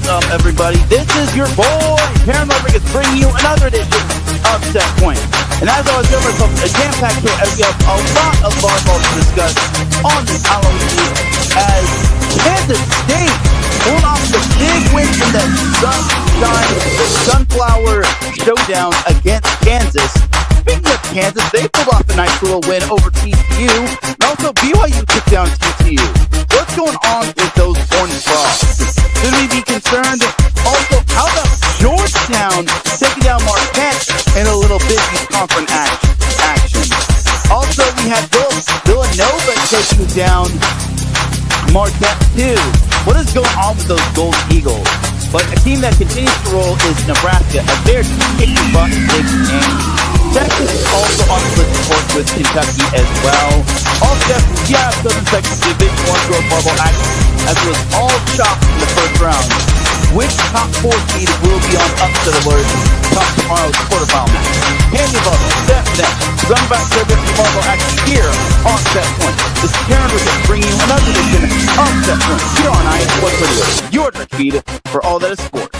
welcome everybody. This is your boy, Teran Rodriguez, bringing you another edition of Set Point. And as always, give myself a jam-packed show as we have a lot of volleyball to discuss on this Halloween Eve as Kansas State pulled off the big win in that Sunflower Showdown against Kansas. Speaking of Kansas, they pulled off a nice little win over TCU, and also BYU took down TCU. What's going on with those Orange Frogs? Should we be concerned? Also, how about Georgetown taking down Marquette in a little busy conference action? Also, we have Villanova taking down Marquette too. What is going on with those Gold Eagles? But a team that continues to roll is Nebraska, as they're kicking butt in big games. Texas is also on the list, of course, with Kentucky as well. Also, Southern Texas Division I girls volleyball action, as it was all chopped in the first round. Which top 4 seed will be on upset alert come tomorrow's quarterfinal match? Canyon Bubble, Steph Neck, run back service for volleyball action here on Set Point. This is Teran Rodriguez bringing you another edition of Set Point here on iSports Radio, your direct feed for all that is sports.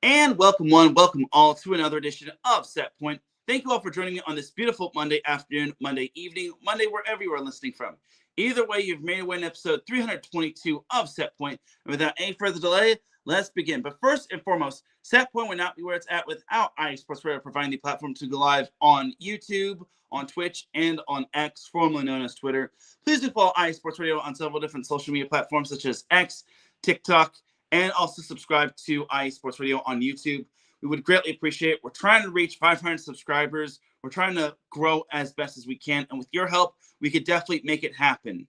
And welcome one, welcome all to another edition of Set Point. Thank you all for joining me on this beautiful Monday afternoon, Monday evening, Monday wherever you are listening from. Either way, you've made it way in episode 322 of Set Point. And without any further delay, let's begin. But first and foremost, Set Point would not be where it's at without iSports Radio providing the platform to go live on YouTube, on Twitch, and on X, formerly known as Twitter. Please do follow iSports Radio on several different social media platforms such as X, TikTok, and also subscribe to iSports Radio on YouTube. We would greatly appreciate it. We're trying to reach 500 subscribers. We're trying to grow as best as we can. And with your help, we could definitely make it happen.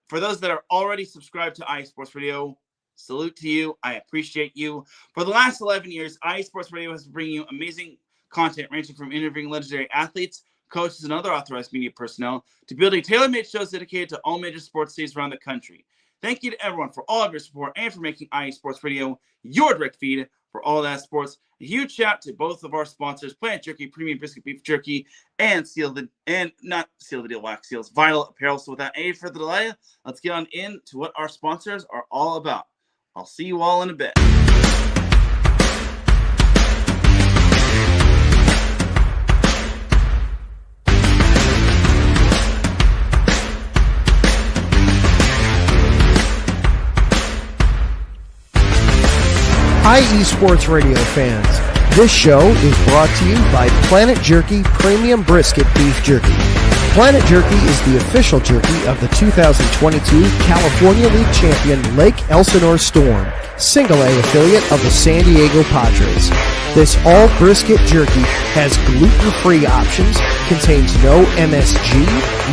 For those that are already subscribed to iSports Radio, salute to you. I appreciate you. For the last 11 years, iSports Radio has been bringing you amazing content ranging from interviewing legendary athletes, coaches, and other authorized media personnel to building tailor-made shows dedicated to all major sports cities around the country. Thank you to everyone for all of your support and for making iSports Radio your direct feed for all that sports. A huge shout to both of our sponsors, Planet Jerky, Premium Biscuit Beef Jerky, and Wax Seals, Vital Apparel. So without any further delay, let's get on into what our sponsors are all about. I'll see you all in a bit. Hi, eSports Radio fans. This show is brought to you by Planet Jerky Premium Brisket Beef Jerky. Planet Jerky is the official jerky of the 2022 California League champion Lake Elsinore Storm, Single A affiliate of the San Diego Padres. This all-brisket jerky has gluten-free options, contains no MSG,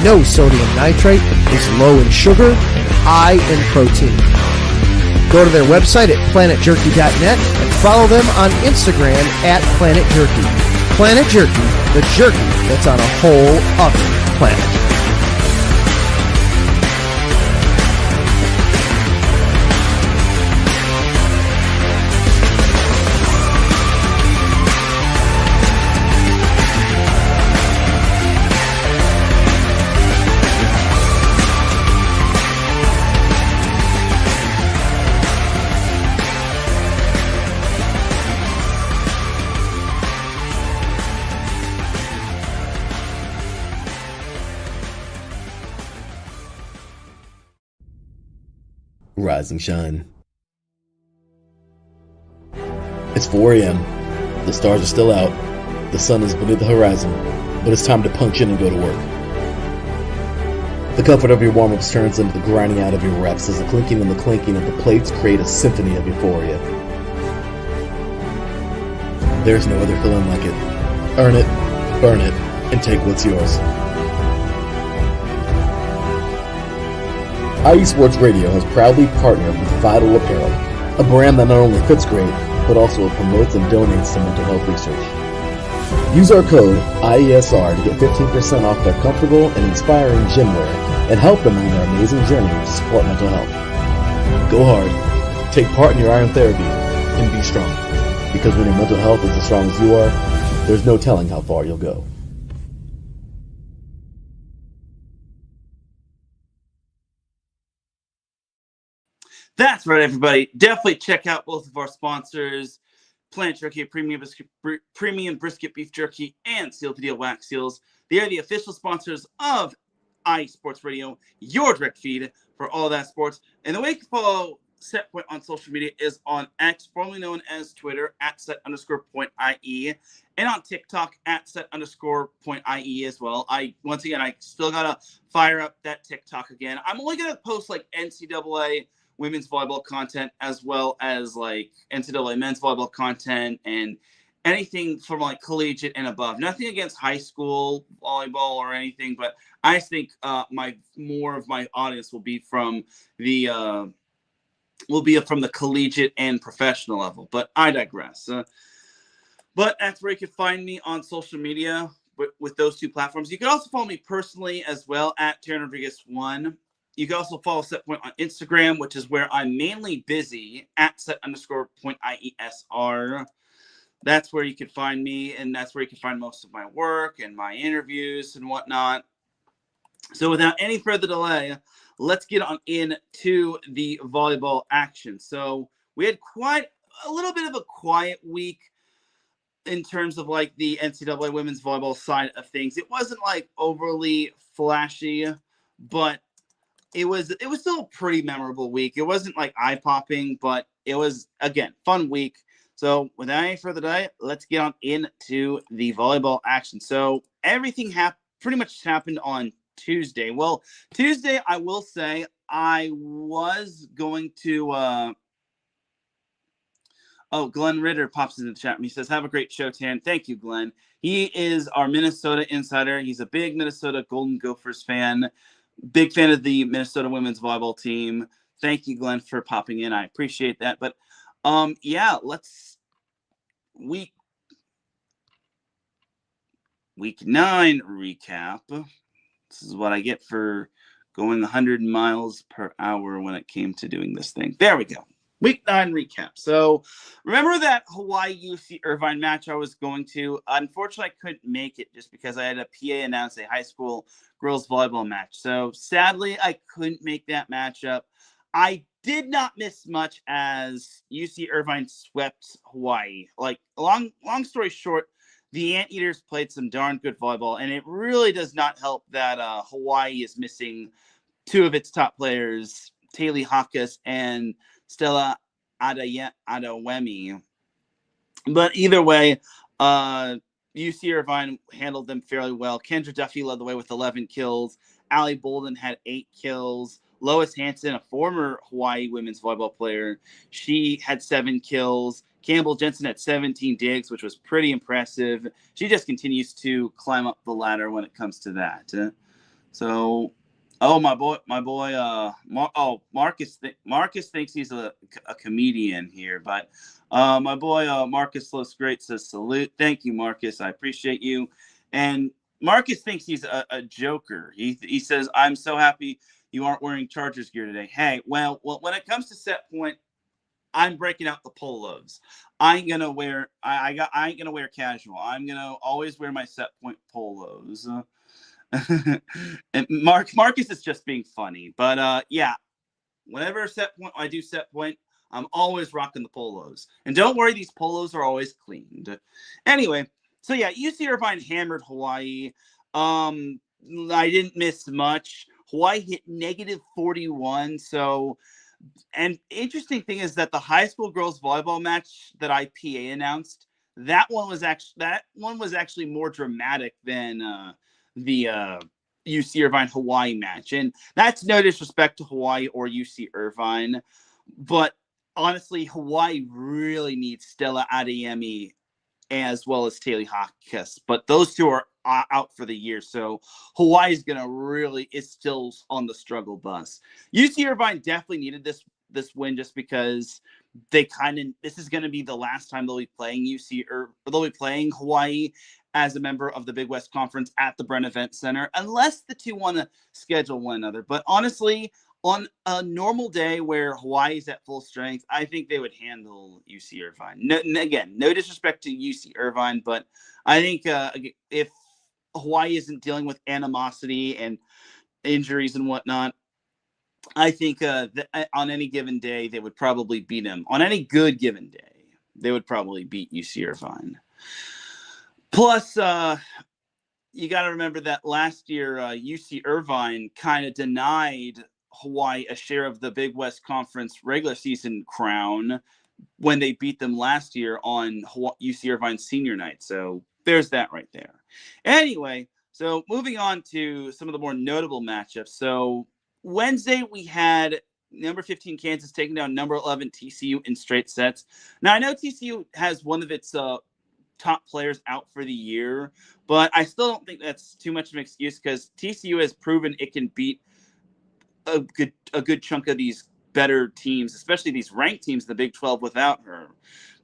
no sodium nitrate, is low in sugar, and high in protein. Go to their website at planetjerky.net and follow them on Instagram at Planet Jerky. Planet Jerky, the jerky that's on a whole other planet. Rise and shine. It's 4 a.m. The stars are still out. The sun is beneath the horizon, but it's time to punch in and go to work. The comfort of your warm-ups turns into the grinding out of your reps as the clinking and the clinking of the plates create a symphony of euphoria. There's no other feeling like it. Earn it, burn it, and take what's yours. IE Sports Radio has proudly partnered with Vital Apparel, a brand that not only fits great, but also promotes and donates to mental health research. Use our code IESR to get 15% off their comfortable and inspiring gym wear and help them on their amazing journey to support mental health. Go hard, take part in your iron therapy, and be strong. Because when your mental health is as strong as you are, there's no telling how far you'll go. That's right, everybody. Definitely check out both of our sponsors, Planet Jerky, Premium Brisket Beef Jerky, and Sealpedia Wax Seals. They are the official sponsors of IE Sports Radio, your direct feed for all that sports. And the way you can follow Setpoint on social media is on X, formerly known as Twitter, at @set_point.ie, and on TikTok at @set_point.ie as well. I still gotta fire up that TikTok again. I'm only gonna post like NCAA women's volleyball content as well as like NCAA men's volleyball content and anything from like collegiate and above. Nothing against high school volleyball or anything, but I think more of my audience will be from the collegiate and professional level. But I digress. But that's where you can find me on social media with those two platforms. You can also follow me personally as well at Teran Rodriguez 1. You can also follow Setpoint on Instagram, which is where I'm mainly busy, at set_point.iesr. That's where you can find me, and that's where you can find most of my work and my interviews and whatnot. So without any further delay, let's get on into the volleyball action. So we had quite a little bit of a quiet week in terms of like the NCAA women's volleyball side of things. It wasn't like overly flashy, but it was still a pretty memorable week. It wasn't like eye-popping, but it was, again, fun week. So without any further delay, let's get on into the volleyball action. So everything pretty much happened on Tuesday. Well, Tuesday, I will say I was going to Glenn Ritter pops into the chat and he says, have a great show, Tan. Thank you, Glenn. He is our Minnesota insider. He's a big Minnesota Golden Gophers fan. Big fan of the Minnesota women's volleyball team. Thank you, Glenn, for popping in. I appreciate that. But let's week 9 recap. This is what I get for going 100 miles per hour when it came to doing this thing. There we go. Week 9 recap. So remember that Hawaii UC Irvine match I was going to? Unfortunately, I couldn't make it just because I had a PA announce a high school girls volleyball match. So sadly, I couldn't make that matchup. I did not miss much as UC Irvine swept Hawaii. Like, long story short, the Anteaters played some darn good volleyball, and it really does not help that Hawaii is missing 2 of its top players, Taylor Hawkes and Stella Adewemi. But either way, UC Irvine handled them fairly well. Kendra Duffy led the way with 11 kills. Allie Bolden had 8 kills. Lois Hansen, a former Hawaii women's volleyball player, she had 7 kills. Campbell Jensen had 17 digs, which was pretty impressive. She just continues to climb up the ladder when it comes to that. Marcus thinks he's a comedian here, but my boy Marcus Looks Great says salute. Thank you, Marcus. I appreciate you. And Marcus thinks he's a joker. He says, I'm so happy you aren't wearing Chargers gear today. Hey, well, when it comes to set point, I'm breaking out the polos. I ain't gonna wear casual. I'm gonna always wear my set point polos. And Marcus is just being funny, but whenever I do set point, I'm always rocking the polos. And don't worry, these polos are always cleaned. Anyway, so yeah, UC Irvine hammered Hawaii. I didn't miss much. Hawaii hit -41. So, and interesting thing is that the high school girls volleyball match that I PA announced, that one was actually more dramatic than the UC Irvine Hawaii match. And that's no disrespect to Hawaii or UC Irvine, but honestly, Hawaii really needs Stella Adeyemi as well as Taylor Hawkes. But those two are out for the year. So Hawaii is still on the struggle bus. UC Irvine definitely needed this win just because this is going to be the last time they'll be playing they'll be playing Hawaii as a member of the Big West Conference at the Brent Event Center, unless the two want to schedule one another. But honestly, on a normal day where Hawaii is at full strength, I think they would handle UC Irvine. No disrespect to UC Irvine, but I think if Hawaii isn't dealing with animosity and injuries and whatnot, I think on any given day, they would probably beat them. On any good given day, they would probably beat UC Irvine. Plus, you got to remember that last year, UC Irvine kind of denied Hawaii a share of the Big West Conference regular season crown when they beat them last year on UC Irvine's senior night. So there's that right there. Anyway, so moving on to some of the more notable matchups. So Wednesday, we had number 15 Kansas taking down number 11 TCU in straight sets. Now, I know TCU has one of its top players out for the year, but I still don't think that's too much of an excuse because TCU has proven it can beat a good chunk of these better teams, especially these ranked teams in the Big 12 without her.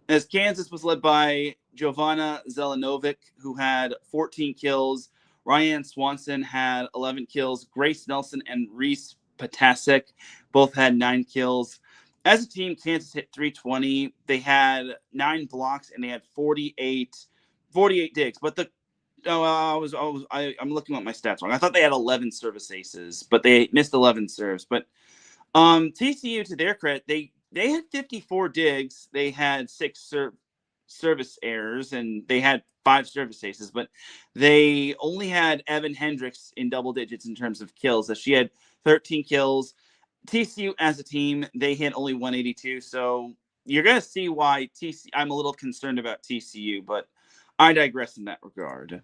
As Kansas was led by Giovanna Zelenovic, who had 14 kills. Ryan Swanson had 11 kills. Grace Nelson and Reese Patasek both had 9 kills. As a team, Kansas hit 320. They had 9 blocks and they had 48 digs. But I'm looking at my stats wrong. I thought they had 11 service aces, but they missed 11 serves. But TCU, to their credit, they had 54 digs. They had 6 service errors, and they had 5 service aces. But they only had Evan Hendricks in double digits in terms of kills. So she had 13 kills. TCU as a team, they hit only 182. So you're going to see why I'm a little concerned about TCU, but I digress in that regard.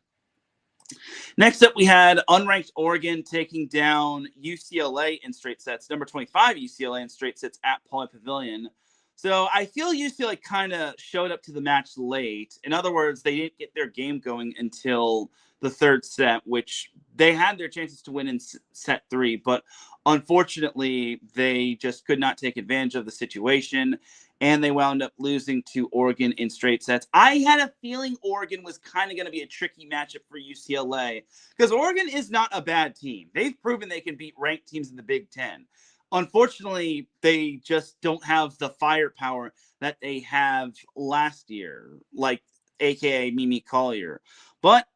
Next up, we had unranked Oregon taking down UCLA in straight sets. Number 25 UCLA in straight sets at Pauley Pavilion. So I feel UCLA kind of showed up to the match late. In other words, they didn't get their game going until the third set, which they had their chances to win in set 3. But unfortunately, they just could not take advantage of the situation, and they wound up losing to Oregon in straight sets. I had a feeling Oregon was kind of going to be a tricky matchup for UCLA because Oregon is not a bad team. They've proven they can beat ranked teams in the Big Ten. Unfortunately, they just don't have the firepower that they have last year, like a.k.a. Mimi Collier. But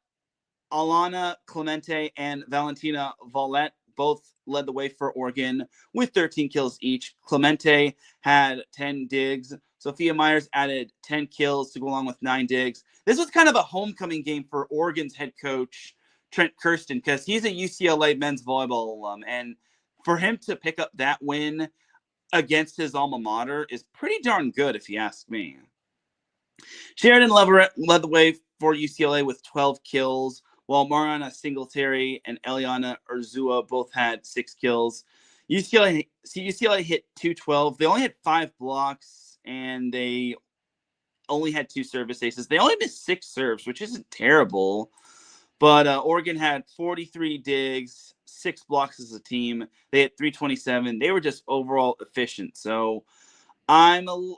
Alana Clemente and Valentina Valette both led the way for Oregon with 13 kills each. Clemente had 10 digs. Sophia Myers added 10 kills to go along with 9 digs. This was kind of a homecoming game for Oregon's head coach, Trent Kirsten, because he's a UCLA men's volleyball alum. And for him to pick up that win against his alma mater is pretty darn good, if you ask me. Sheridan Leverett led the way for UCLA with 12 kills, while Mariana Singletary and Eliana Urzua both had 6 kills. UCLA hit 212. They only had 5 blocks, and they only had 2 service aces. They only missed 6 serves, which isn't terrible. But Oregon had 43 digs, 6 blocks as a team. They had 327. They were just overall efficient. So I'm a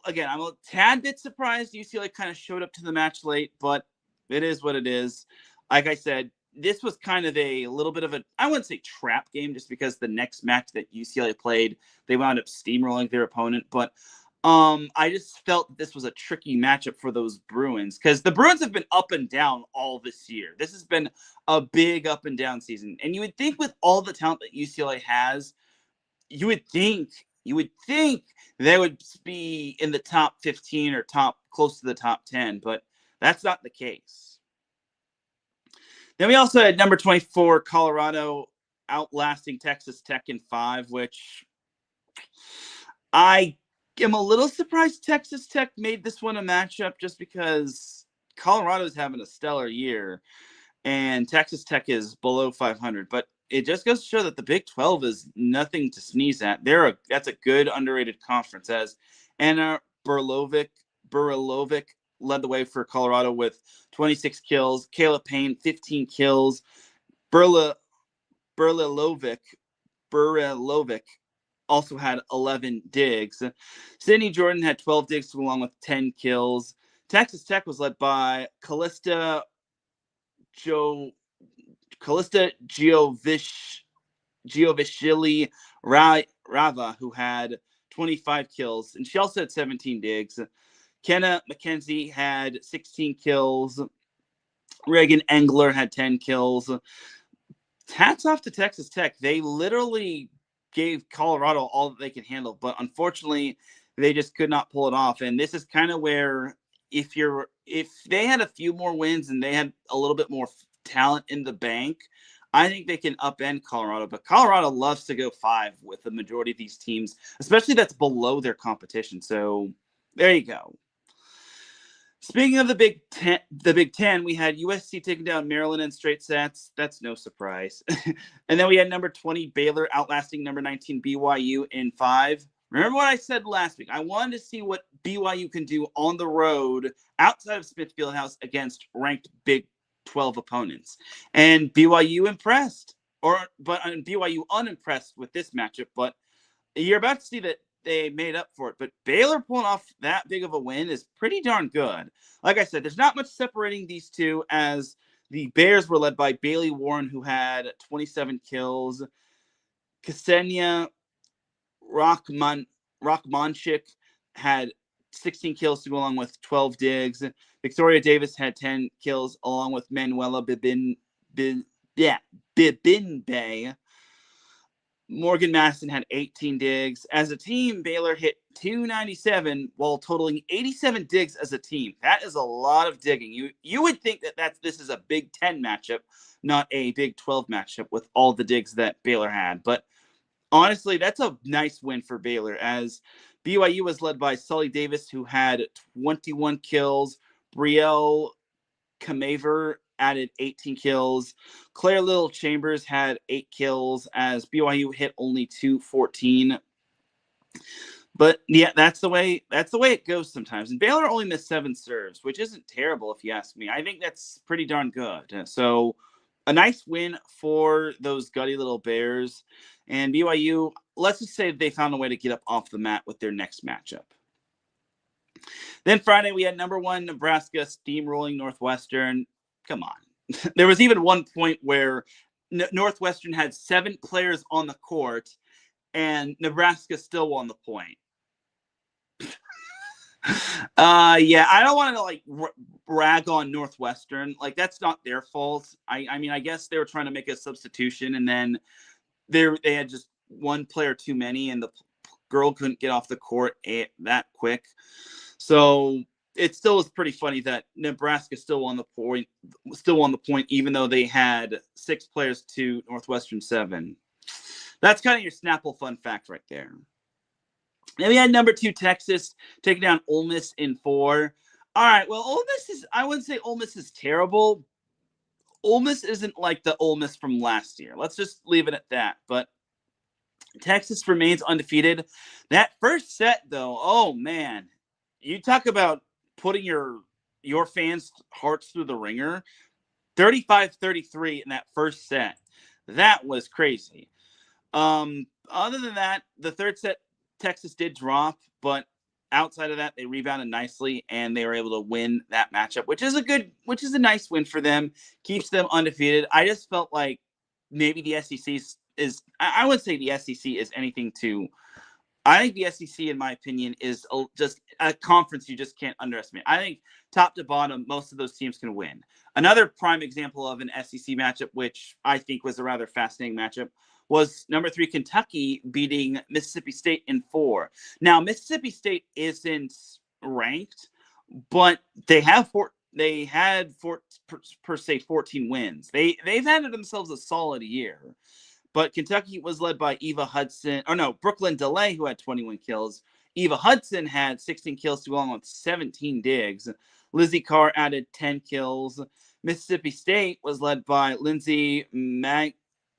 tad bit surprised UCLA kind of showed up to the match late, but it is what it is. Like I said, this was kind of a little bit of I wouldn't say trap game, just because the next match that UCLA played, they wound up steamrolling their opponent. But I just felt that this was a tricky matchup for those Bruins, because the Bruins have been up and down all this year. This has been a big up and down season. And you would think with all the talent that UCLA has, you would think they would be in the top 15 or close to the top 10, but that's not the case. Then we also had number 24, Colorado, outlasting Texas Tech in 5, which I am a little surprised Texas Tech made this one a matchup, just because Colorado's having a stellar year and Texas Tech is below 500. But it just goes to show that the Big 12 is nothing to sneeze at. That's a good underrated conference, as Anna Burilovic led the way for Colorado with 26 kills. Caleb Payne, 15 kills. Burilovic also had 11 digs. Sydney Jordan had 12 digs along with 10 kills. Texas Tech was led by Callista Giovishvili Rava, who had 25 kills, and she also had 17 digs. Kenna McKenzie had 16 kills. Reagan Engler had 10 kills. Hats off to Texas Tech. They literally gave Colorado all that they could handle, but unfortunately, they just could not pull it off. And this is kind of where if they had a few more wins and they had a little bit more talent in the bank, I think they can upend Colorado. But Colorado loves to go 5 with the majority of these teams, especially that's below their competition. So there you go. Speaking of the Big Ten, we had USC taking down Maryland in straight sets. That's no surprise. And then we had number 20 Baylor outlasting number 19 BYU in 5. Remember what I said last week? I wanted to see what BYU can do on the road outside of Smith Fieldhouse against ranked Big 12 opponents. And BYU impressed, but BYU unimpressed with this matchup. But you're about to see that they made up for it. But Baylor pulling off that big of a win is pretty darn good. Like I said, there's not much separating these two, as the Bears were led by Bailey Warren, who had 27 kills. Ksenia Rachmanchik had 16 kills to go along with 12 digs. Victoria Davis had 10 kills along with Manuela Bibinbe. Morgan Madison had 18 digs. As a team, Baylor hit 297 while totaling 87 digs as a team. That is a lot of digging. You would think that this is a Big 10 matchup, not a Big 12 matchup with all the digs that Baylor had. But honestly, that's a nice win for Baylor, as BYU was led by Sully Davis, who had 21 kills. Brielle Kamaver added 18 kills. Claire Little Chambers had 8 kills, as BYU hit only 214. But yeah, that's the way it goes sometimes. And Baylor only missed 7 serves, which isn't terrible if you ask me. I think that's pretty darn good. So a nice win for those gutty little Bears. And BYU, let's just say they found a way to get up off the mat with their next matchup. Then Friday, we had number 1 Nebraska steamrolling Northwestern. Come on. There was even one point where Northwestern had 7 players on the court, and Nebraska still won the point. Yeah, I don't want to brag on Northwestern. That's not their fault. I mean, I guess they were trying to make a substitution, and then they had just one player too many, and the girl couldn't get off the court that quick. So it still was pretty funny that Nebraska still won the point, even though they had 6 players to Northwestern 7. That's kind of your Snapple fun fact right there. Then we had number 2 Texas taking down Ole Miss in 4. All right, well, I wouldn't say Ole Miss is terrible. Ole Miss isn't like the Ole Miss from last year. Let's just leave it at that. But Texas remains undefeated. That first set, though, oh man, you talk about putting your fans' hearts through the ringer. 35-33 in that first set. That was crazy. Other than that, the third set, Texas did drop, but outside of that, they rebounded nicely and they were able to win that matchup, which is a nice win for them. Keeps them undefeated. I just felt like maybe the SEC I wouldn't say the SEC is anything to. I think the SEC, in my opinion, is just a conference you just can't underestimate. I think top to bottom, most of those teams can win. Another prime example of an SEC matchup, which I think was a rather fascinating matchup, was number 3 Kentucky beating Mississippi State in 4. Now, Mississippi State isn't ranked, but they had 14 wins. They've had themselves a solid year. But Kentucky was led by Brooklyn DeLay, who had 21 kills. Eva Hudson had 16 kills to go along with 17 digs. Lizzie Carr added 10 kills. Mississippi State was led by Lindsey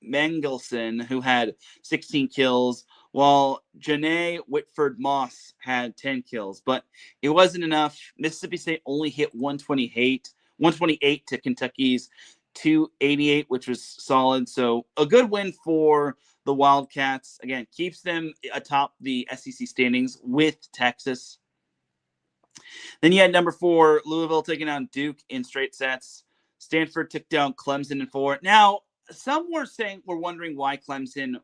Mangelson, who had 16 kills, while Janae Whitford-Moss had 10 kills. But it wasn't enough. Mississippi State only hit 128 to Kentucky's 288, which was solid. So a good win for the Wildcats. Again, keeps them atop the SEC standings with Texas. Then you had number 4, Louisville taking down Duke in straight sets. Stanford took down Clemson in 4. Now, some were wondering why Clemson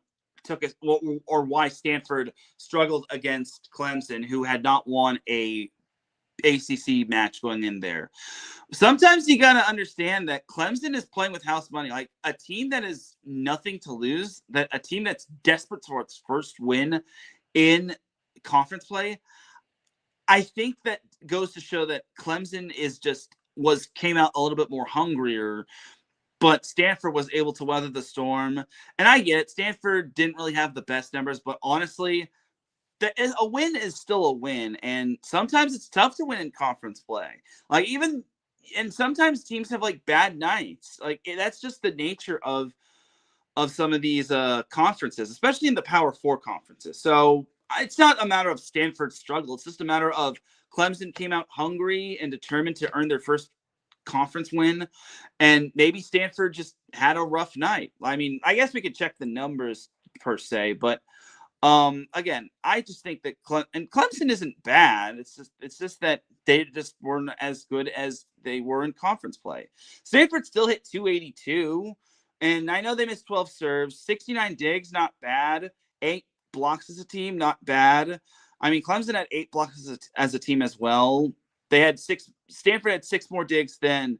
took it, or why Stanford struggled against Clemson, who had not won a ACC match going in there. Sometimes you got to understand that Clemson is playing with house money, like a team that is nothing to lose, that a team that's desperate for its first win in conference play. I think that goes to show that Clemson came out a little bit more hungrier, but Stanford was able to weather the storm. And I get it. Stanford didn't really have the best numbers, but honestly, a win is still a win. And sometimes it's tough to win in conference play. And sometimes teams have like bad nights. That's just the nature of some of these conferences, especially in the Power 4 conferences. So it's not a matter of Stanford's struggle. It's just a matter of Clemson came out hungry and determined to earn their first conference win. And maybe Stanford just had a rough night. I mean, I guess we could check the numbers per se, but again, I just think that Clemson isn't bad. It's just that they just weren't as good as they were in conference play. Stanford still hit 282, and I know they missed 12 serves, 69 digs, not bad. 8 blocks as a team, not bad. I mean, Clemson had 8 blocks as a team as well. Stanford had 6 more digs than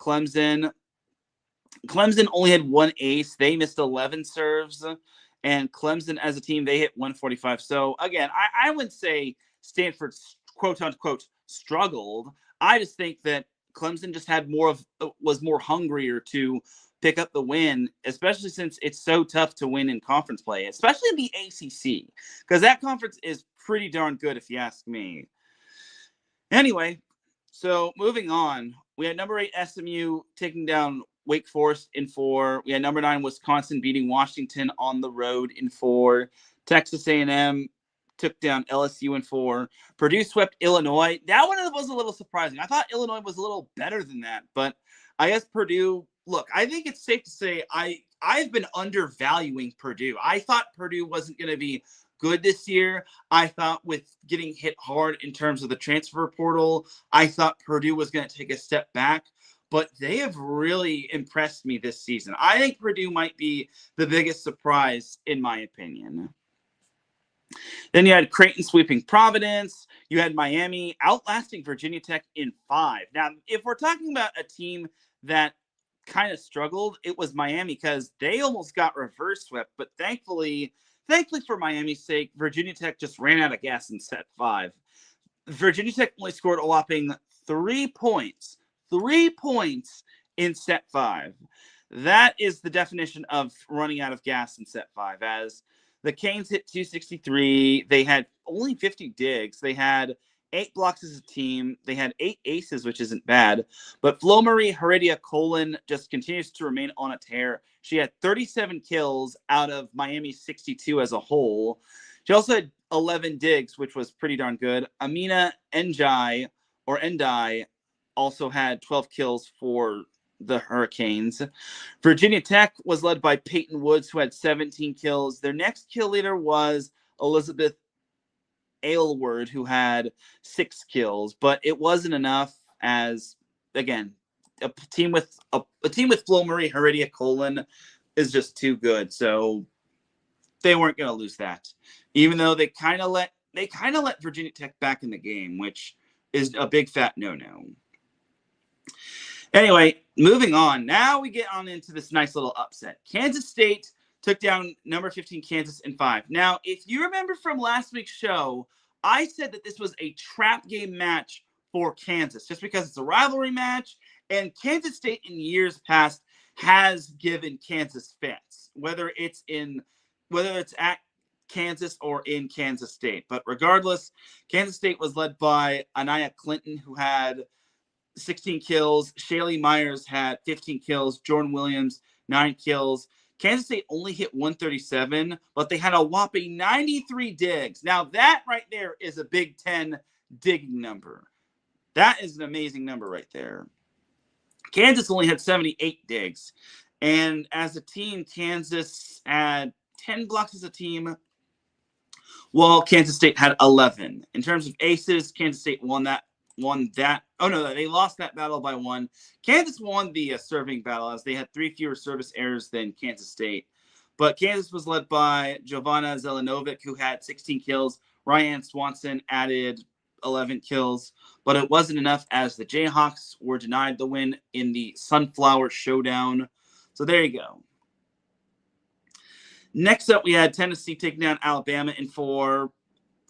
Clemson. Clemson only had 1 ace. They missed 11 serves. And Clemson as a team, they hit 145. So again, I wouldn't say Stanford quote unquote struggled. I just think that Clemson just was more hungrier to pick up the win, especially since it's so tough to win in conference play, especially in the ACC, because that conference is pretty darn good if you ask me. Anyway, so moving on, we had number 8 SMU taking down Wake Forest in 4. We had number 9 Wisconsin beating Washington on the road in 4. Texas A&M took down LSU in 4. Purdue swept Illinois. That one was a little surprising. I thought Illinois was a little better than that, but I guess Purdue. Look, I think it's safe to say I've been undervaluing Purdue. I thought Purdue wasn't going to be good this year. I thought with getting hit hard in terms of the transfer portal, I thought Purdue was going to take a step back. But they have really impressed me this season. I think Purdue might be the biggest surprise, in my opinion. Then you had Creighton sweeping Providence. You had Miami outlasting Virginia Tech in 5. Now, if we're talking about a team that kind of struggled, it was Miami, because they almost got reverse swept. But thankfully for Miami's sake, Virginia Tech just ran out of gas in set 5. Virginia Tech only scored a whopping 3 points. 3 points in set 5. That is the definition of running out of gas in set 5, as the Canes hit 263. They had only 50 digs. They had 8 blocks as a team. They had 8 aces, which isn't bad. But Flo Marie Heredia-Colon just continues to remain on a tear. She had 37 kills out of Miami's 62 as a whole. She also had 11 digs, which was pretty darn good. Amina Ndiaye also had 12 kills for the Hurricanes. Virginia Tech was led by Peyton Woods, who had 17 kills. Their next kill leader was Elizabeth Aylward, who had 6 kills, but it wasn't enough, as again, a team with Flo Marie Heredia-Colon is just too good. So they weren't going to lose that, even though they kind of let Virginia Tech back in the game, which is a big fat no-no. Anyway, moving on. Now we get on into this nice little upset. Kansas State took down number 15 Kansas in 5. Now, if you remember from last week's show, I said that this was a trap game match for Kansas, just because it's a rivalry match, and Kansas State in years past has given Kansas fits, whether it's at Kansas or in Kansas State. But regardless, Kansas State was led by Anaya Clinton, who had 16 kills. Shaylee Myers had 15 kills. Jordan Williams, 9 kills. Kansas State only hit 137, but they had a whopping 93 digs. Now, that right there is a Big Ten digging number. That is an amazing number right there. Kansas only had 78 digs. And as a team, Kansas had 10 blocks as a team, while Kansas State had 11. In terms of aces, Kansas State won that. Oh, no, they lost that battle by 1. Kansas won the serving battle as they had 3 fewer service errors than Kansas State. But Kansas was led by Jovana Zelenovic, who had 16 kills. Ryan Swanson added 11 kills. But it wasn't enough as the Jayhawks were denied the win in the Sunflower Showdown. So there you go. Next up, we had Tennessee taking down Alabama in 4.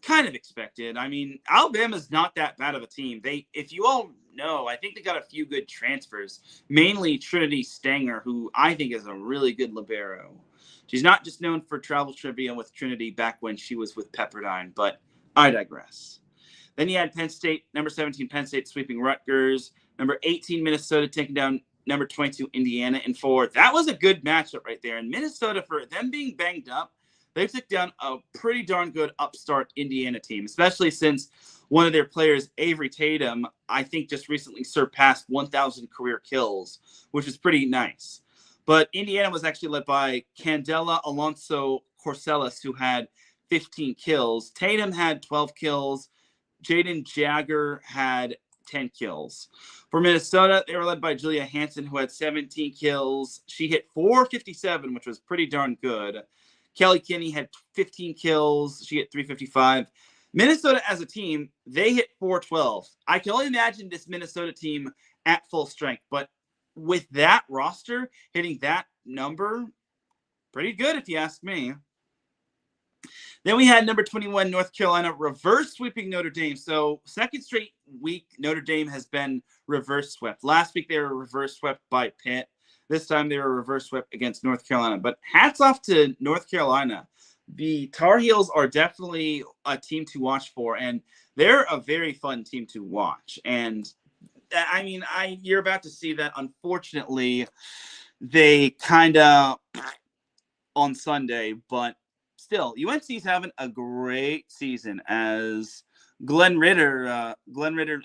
Kind of expected. I mean, Alabama's not that bad of a team. If you all know, I think they got a few good transfers, mainly Trinity Stanger, who I think is a really good libero. She's not just known for travel trivia with Trinity back when she was with Pepperdine, but I digress. Then you had Penn State, number 17, Penn State sweeping Rutgers, number 18, Minnesota taking down number 22, Indiana in 4. That was a good matchup right there. And Minnesota, for them being banged up, they took down a pretty darn good upstart Indiana team, especially since one of their players, Avery Tatum, I think just recently surpassed 1,000 career kills, which is pretty nice. But Indiana was actually led by Candela Alonso Corsellas, who had 15 kills. Tatum had 12 kills. Jaden Jagger had 10 kills. For Minnesota, they were led by Julia Hansen, who had 17 kills. She hit .457, which was pretty darn good. Kelly Kinney had 15 kills. She hit .355. Minnesota as a team, they hit .412. I can only imagine this Minnesota team at full strength, but with that roster, hitting that number, pretty good if you ask me. Then we had number 21, North Carolina, reverse sweeping Notre Dame. So second straight week, Notre Dame has been reverse swept. Last week, they were reverse swept by Pitt. This time, they were reverse swept against North Carolina. But hats off to North Carolina. The Tar Heels are definitely a team to watch for, and they're a very fun team to watch. And, I mean, you're about to see that, unfortunately, they kind of on Sunday, but still, UNC's having a great season as Glenn Ritter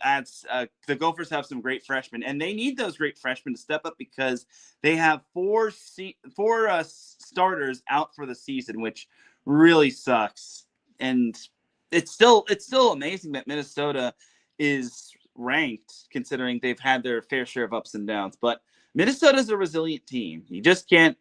adds the Gophers have some great freshmen, and they need those great freshmen to step up because they have four starters out for the season, which really sucks. And it's still amazing that Minnesota is ranked considering they've had their fair share of ups and downs. But Minnesota's a resilient team. You just can't.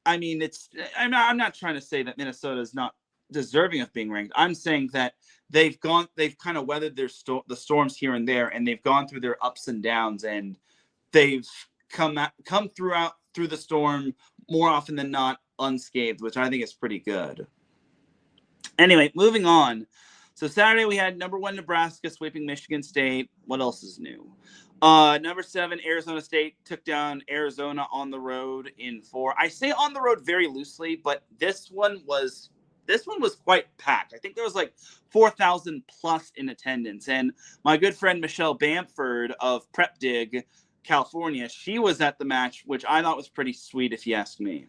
I'm not trying to say that Minnesota is not deserving of being ranked. I'm saying that they've kind of weathered the storms here and there, and they've gone through their ups and downs, and they've come through the storm more often than not unscathed, which I think is pretty good. Anyway, moving on. So Saturday we had number 1 Nebraska sweeping Michigan State. What else is new? Number 7, Arizona State took down Arizona on the road in 4. I say on the road very loosely, but this one was quite packed. I think there was like 4,000 plus in attendance. And my good friend Michelle Bamford of Prep Dig, California, she was at the match, which I thought was pretty sweet, if you ask me.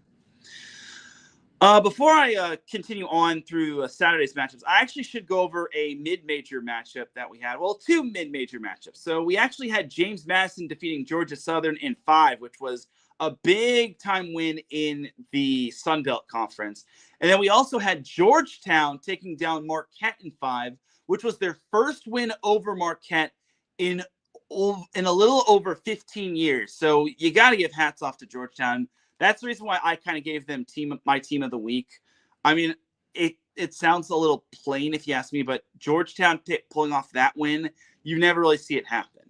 Before I continue on through Saturday's matchups, I actually should go over a mid-major matchup that we had. Well, 2 mid-major matchups. So we actually had James Madison defeating Georgia Southern in 5, which was a big-time win in the Sun Belt Conference. And then we also had Georgetown taking down Marquette in 5, which was their first win over Marquette in a little over 15 years. So you got to give hats off to Georgetown. That's the reason why I kind of gave them my team of the week. I mean, it sounds a little plain if you ask me, but Georgetown pulling off that win, you never really see it happen.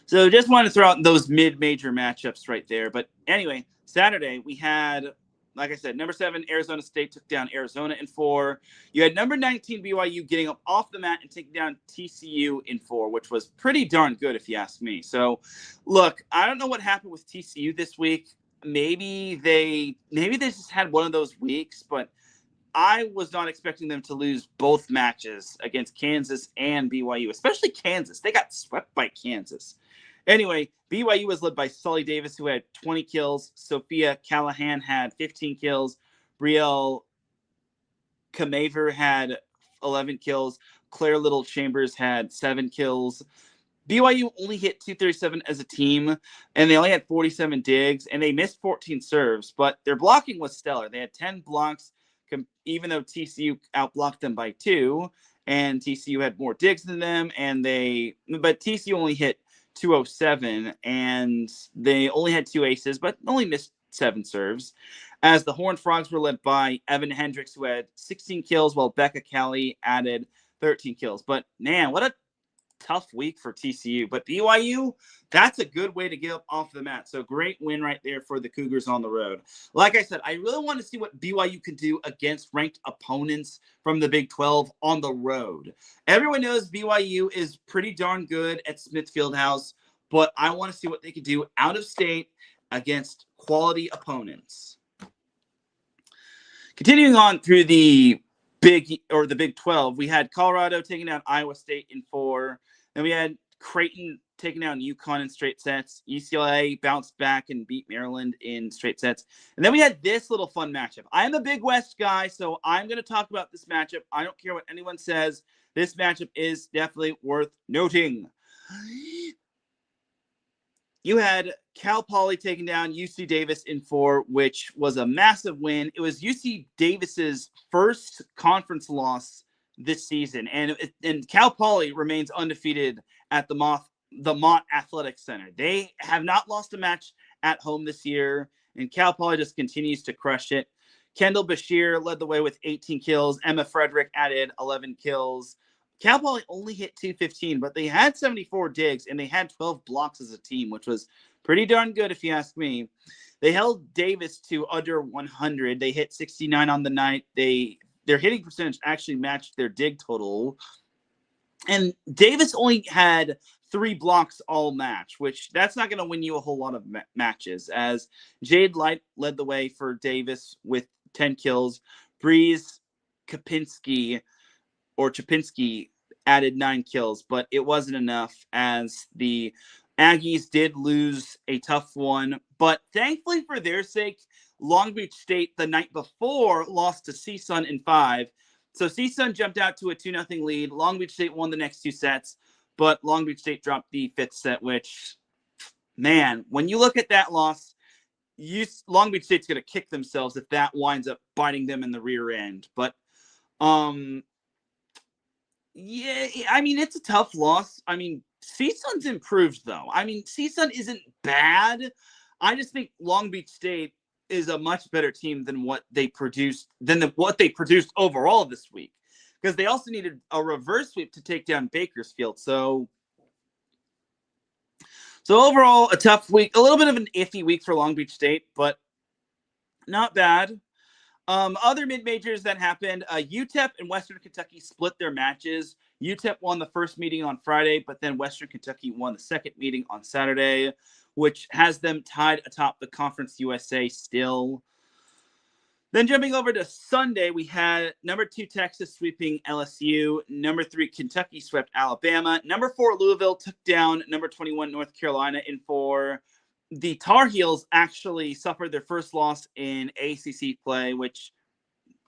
So just wanted to throw out those mid-major matchups right there. But anyway, Saturday we had, like I said, number 7, Arizona State took down Arizona in 4. You had number 19, BYU, getting up off the mat and taking down TCU in 4, which was pretty darn good, if you ask me. So, look, I don't know what happened with TCU this week. Maybe they just had one of those weeks, but I was not expecting them to lose both matches against Kansas and BYU, especially Kansas. They got swept by Kansas. Anyway, BYU was led by Sully Davis, who had 20 kills. Sophia Callahan had 15 kills. Brielle Kamaver had 11 kills. Claire Little Chambers had 7 kills. BYU only hit 237 as a team, and they only had 47 digs, and they missed 14 serves, but their blocking was stellar. They had 10 blocks, even though TCU outblocked them by 2, and TCU had more digs than them, but TCU only hit 207, and they only had 2 aces, but only missed 7 serves. As the Horned Frogs were led by Evan Hendricks, who had 16 kills, while Becca Kelly added 13 kills. But man, what a tough week for TCU. But BYU, that's a good way to get up off the mat. So great win right there for the Cougars on the road. Like I said, I really want to see what BYU can do against ranked opponents from the Big 12 on the road. Everyone knows BYU is pretty darn good at Smith Fieldhouse, but I want to see what they can do out of state against quality opponents. Continuing on through the Big 12, we had Colorado taking down Iowa State in 4. Then we had Creighton taking down UConn in straight sets. UCLA bounced back and beat Maryland in straight sets. And then we had this little fun matchup. I am a Big West guy, so I'm going to talk about this matchup. I don't care what anyone says. This matchup is definitely worth noting. You had Cal Poly taking down UC Davis in 4, which was a massive win. It was UC Davis's first conference loss this season, and Cal Poly remains undefeated at the Mott Athletic Center. They have not lost a match at home this year, and Cal Poly just continues to crush it. Kendall Bashir led the way with 18 kills. Emma Frederick added 11 kills. Cal Poly only hit 215, but they had 74 digs, and they had 12 blocks as a team, which was pretty darn good if you ask me. They held Davis to under 100. They hit 69 on the night. Their hitting percentage actually matched their dig total. And Davis only had 3 blocks all match, which that's not going to win you a whole lot of matches, as Jade Light led the way for Davis with 10 kills. Breeze Chapinski added 9 kills, but it wasn't enough, as the Aggies did lose a tough one. But thankfully for their sake, Long Beach State the night before lost to CSUN in 5. So CSUN jumped out to a 2-0 lead. Long Beach State won the next 2 sets, but Long Beach State dropped the 5th set, which, man, when you look at that loss, Long Beach State's going to kick themselves if that winds up biting them in the rear end. But yeah, I mean, it's a tough loss. I mean, CSUN's improved, though. I mean, CSUN isn't bad. I just think Long Beach State is a much better team than what they produced overall this week, because they also needed a reverse sweep to take down Bakersfield. So overall, a tough week, a little bit of an iffy week for Long Beach State, but not bad. Other mid-majors that happened, UTEP and Western Kentucky split their matches. UTEP won the first meeting on Friday, but then Western Kentucky won the second meeting on Saturday, which has them tied atop the Conference USA still. Then jumping over to Sunday, we had number 2 Texas sweeping LSU. Number 3 Kentucky swept Alabama. Number 4 Louisville took down number 21 North Carolina in 4. The Tar Heels actually suffered their first loss in ACC play, which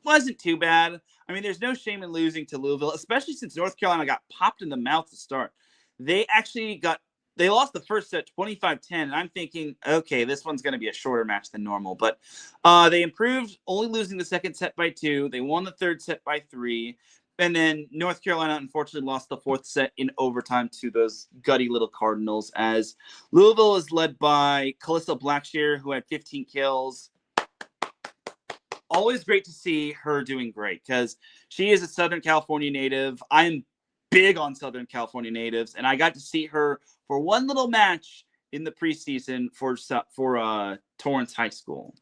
wasn't too bad. I mean, there's no shame in losing to Louisville, especially since North Carolina got popped in the mouth to start. They lost the first set 25-10, and I'm thinking, okay, this one's going to be a shorter match than normal. But they improved, only losing the second set by 2. They won the third set by 3. And then North Carolina, unfortunately, lost the 4th set in overtime to those gutty little Cardinals, as Louisville is led by Calissa Blackshear, who had 15 kills. Always great to see her doing great, because she is a Southern California native. I'm big on Southern California natives, and I got to see her for one little match in the preseason for Torrance High School.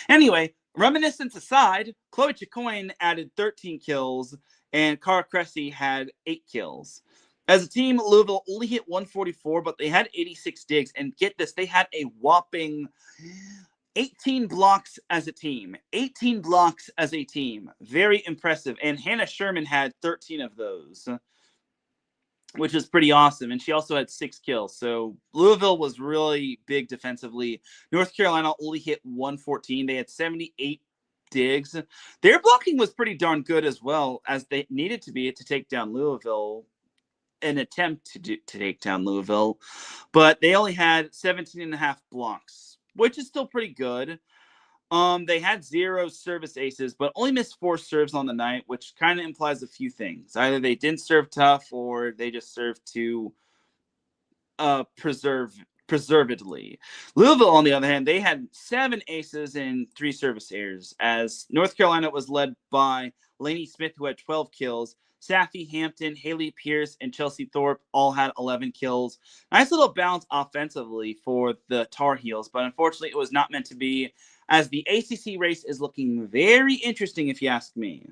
Anyway, reminiscence aside, Chloe Chicoine added 13 kills, and Cara Cressy had 8 kills. As a team, Louisville only hit 144, but they had 86 digs. And get this, they had a whopping 18 blocks as a team. 18 blocks as a team. Very impressive. And Hannah Sherman had 13 of those. which is pretty awesome. And she also had 6 kills. So Louisville was really big defensively. North Carolina only hit 114. They had 78 digs. Their blocking was pretty darn good as well, as they needed to be to take down Louisville, an attempt to take down Louisville. But they only had 17 and a half blocks, which is still pretty good. They had 0 service aces, but only missed 4 serves on the night, which kind of implies a few things. Either they didn't serve tough or they just served too preservedly. Louisville, on the other hand, they had 7 aces and 3 service errors, as North Carolina was led by Lainey Smith, who had 12 kills. Safi Hampton, Haley Pierce, and Chelsea Thorpe all had 11 kills. Nice little balance offensively for the Tar Heels, but unfortunately it was not meant to be, as the ACC race is looking very interesting, if you ask me.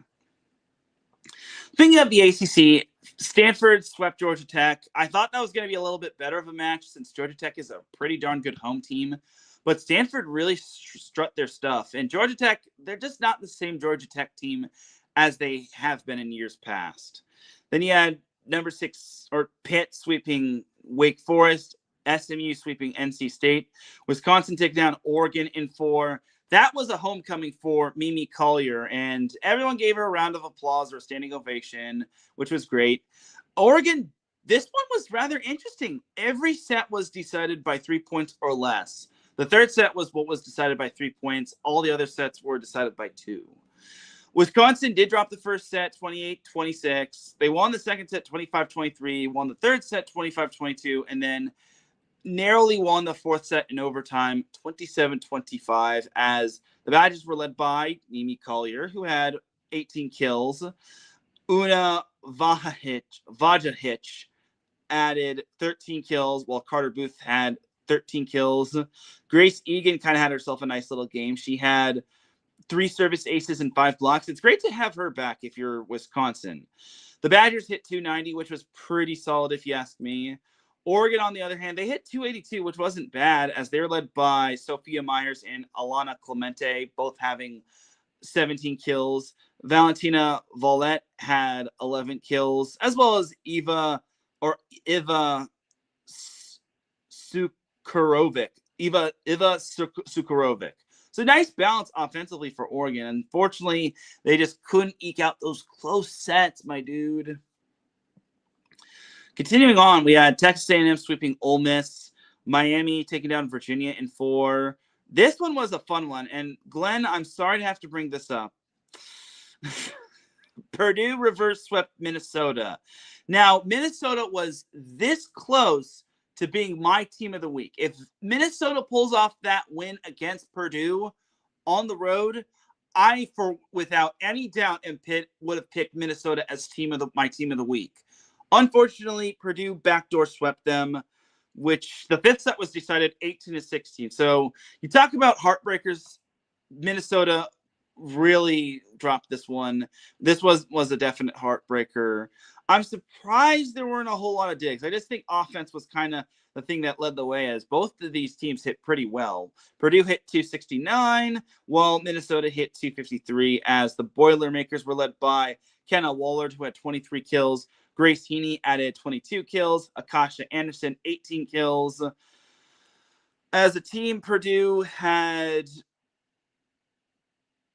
Speaking of the ACC, Stanford swept Georgia Tech. I thought that was going to be a little bit better of a match, since Georgia Tech is a pretty darn good home team. But Stanford really strut their stuff. And Georgia Tech, they're just not the same Georgia Tech team as they have been in years past. Then you had number 6, or Pitt, sweeping Wake Forest, SMU sweeping NC State, Wisconsin take down Oregon in 4. That was a homecoming for Mimi Collier, and everyone gave her a round of applause or a standing ovation, which was great. Oregon, this one was rather interesting. Every set was decided by 3 points or less. The third set was what was decided by 3 points. All the other sets were decided by 2. Wisconsin did drop the first set 28-26. They won the second set 25-23, won the third set 25-22, and then narrowly won the fourth set in overtime 27-25, as the Badgers were led by Mimi Collier, who had 18 kills. Una Vajahich added 13 kills, while Carter Booth had 13 kills. Grace Egan kind of had herself a nice little game. She had 3 service aces and 5 blocks. It's great to have her back if you're Wisconsin. The Badgers hit 290, which was pretty solid if you ask me. Oregon, on the other hand, they hit 282, which wasn't bad, as they were led by Sophia Myers and Alana Clemente, both having 17 kills. Valentina Volette had 11 kills, as well as Iva Sukarovic. Iva Sukarovic. So nice balance offensively for Oregon. Unfortunately, they just couldn't eke out those close sets, my dude. Continuing on, we had Texas A&M sweeping Ole Miss, Miami taking down Virginia in 4. This one was a fun one, and Glenn, I'm sorry to have to bring this up. Purdue reverse swept Minnesota. Now, Minnesota was this close to being my team of the week. If Minnesota pulls off that win against Purdue on the road, without any doubt, would have picked Minnesota as my team of the week. Unfortunately, Purdue backdoor swept them, which the 5th set was decided 18-16. So you talk about heartbreakers. Minnesota really dropped this one. This was a definite heartbreaker. I'm surprised there weren't a whole lot of digs. I just think offense was kind of the thing that led the way, as both of these teams hit pretty well. Purdue hit 269, while Minnesota hit 253, as the Boilermakers were led by Kenna Wallard, who had 23 kills. Grace Heaney added 22 kills. Akasha Anderson, 18 kills. As a team, Purdue had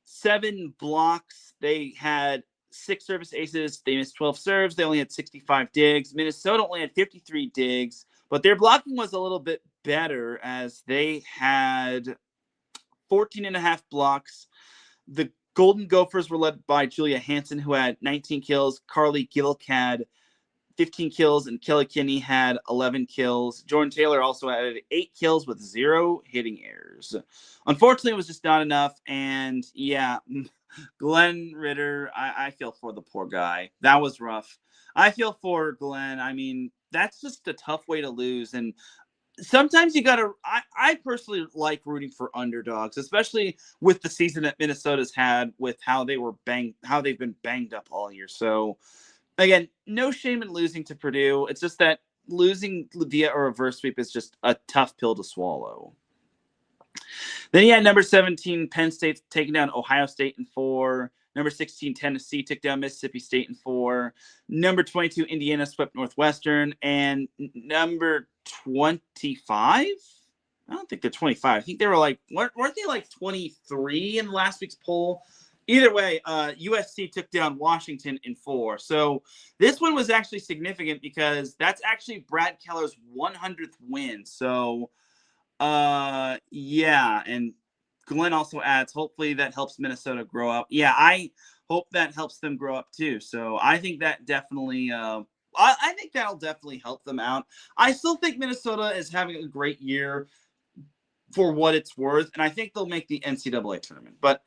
7 blocks. They had 6 service aces. They missed 12 serves. They only had 65 digs. Minnesota only had 53 digs, but their blocking was a little bit better, as they had 14 and a half blocks. The Golden Gophers were led by Julia Hansen, who had 19 kills. Carly Gilk had 15 kills, and Kelly Kinney had 11 kills. Jordan Taylor also added 8 kills with 0 hitting errors. Unfortunately, it was just not enough, and yeah, Glenn Ritter, I feel for the poor guy. That was rough. I feel for Glenn. I mean, that's just a tough way to lose, and sometimes you gotta. I personally like rooting for underdogs, especially with the season that Minnesota's had, with how they've been banged up all year. So again, no shame in losing to Purdue. It's just that losing via a reverse sweep is just a tough pill to swallow. Then you had number 17 Penn State taking down Ohio State in 4. Number 16, Tennessee took down Mississippi State in 4. Number 22, Indiana swept Northwestern. And number 25? I don't think they're 25. I think they were like, weren't they like 23 in last week's poll? Either way, USC took down Washington in 4. So this one was actually significant because that's actually Brad Keller's 100th win. So, yeah. And Glenn also adds, hopefully that helps Minnesota grow up. Yeah, I hope that helps them grow up too. So I think that definitely, I think that'll definitely help them out. I still think Minnesota is having a great year for what it's worth, and I think they'll make the NCAA tournament. But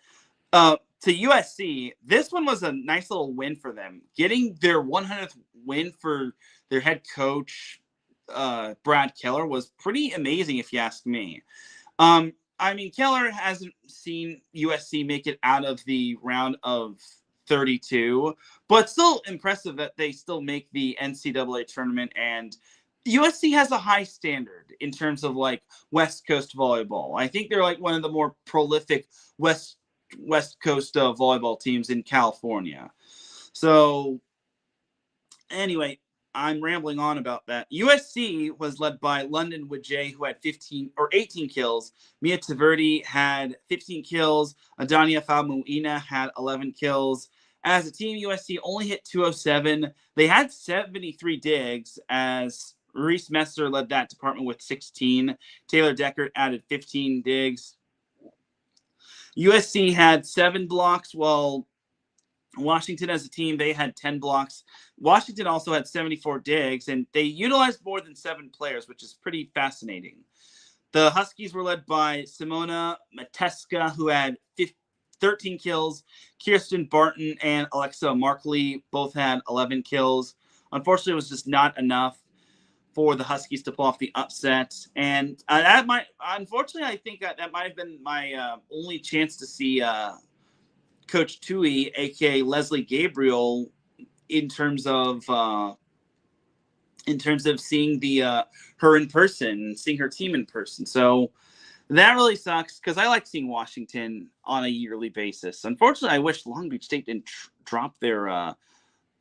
to USC, this one was a nice little win for them. Getting their 100th win for their head coach, Brad Keller, was pretty amazing, if you ask me. I mean, Keller hasn't seen USC make it out of the round of 32, but still impressive that they still make the NCAA tournament, and USC has a high standard in terms of like West Coast volleyball. I think they're like one of the more prolific West Coast volleyball teams in California. So anyway, I'm rambling on about that. USC was led by London Wijay, who had 18 kills. Mia Taverdi had 15 kills. Adania Famuina had 11 kills. As a team, USC only hit 207. They had 73 digs as Reese Messer led that department with 16. Taylor Deckert added 15 digs. USC had 7 blocks, while Washington as a team, they had 10 blocks. Washington also had 74 digs, and they utilized more than 7 players, which is pretty fascinating. The Huskies were led by Simona Mateska, who had 13 kills. Kirsten Barton and Alexa Markley both had 11 kills. Unfortunately, it was just not enough for the Huskies to pull off the upset. And unfortunately, I think that might have been my only chance to see Coach Tui, aka Leslie Gabriel, in terms of seeing her in person, seeing her team in person. So that really sucks because I like seeing Washington on a yearly basis. Unfortunately, I wish Long Beach State didn't drop their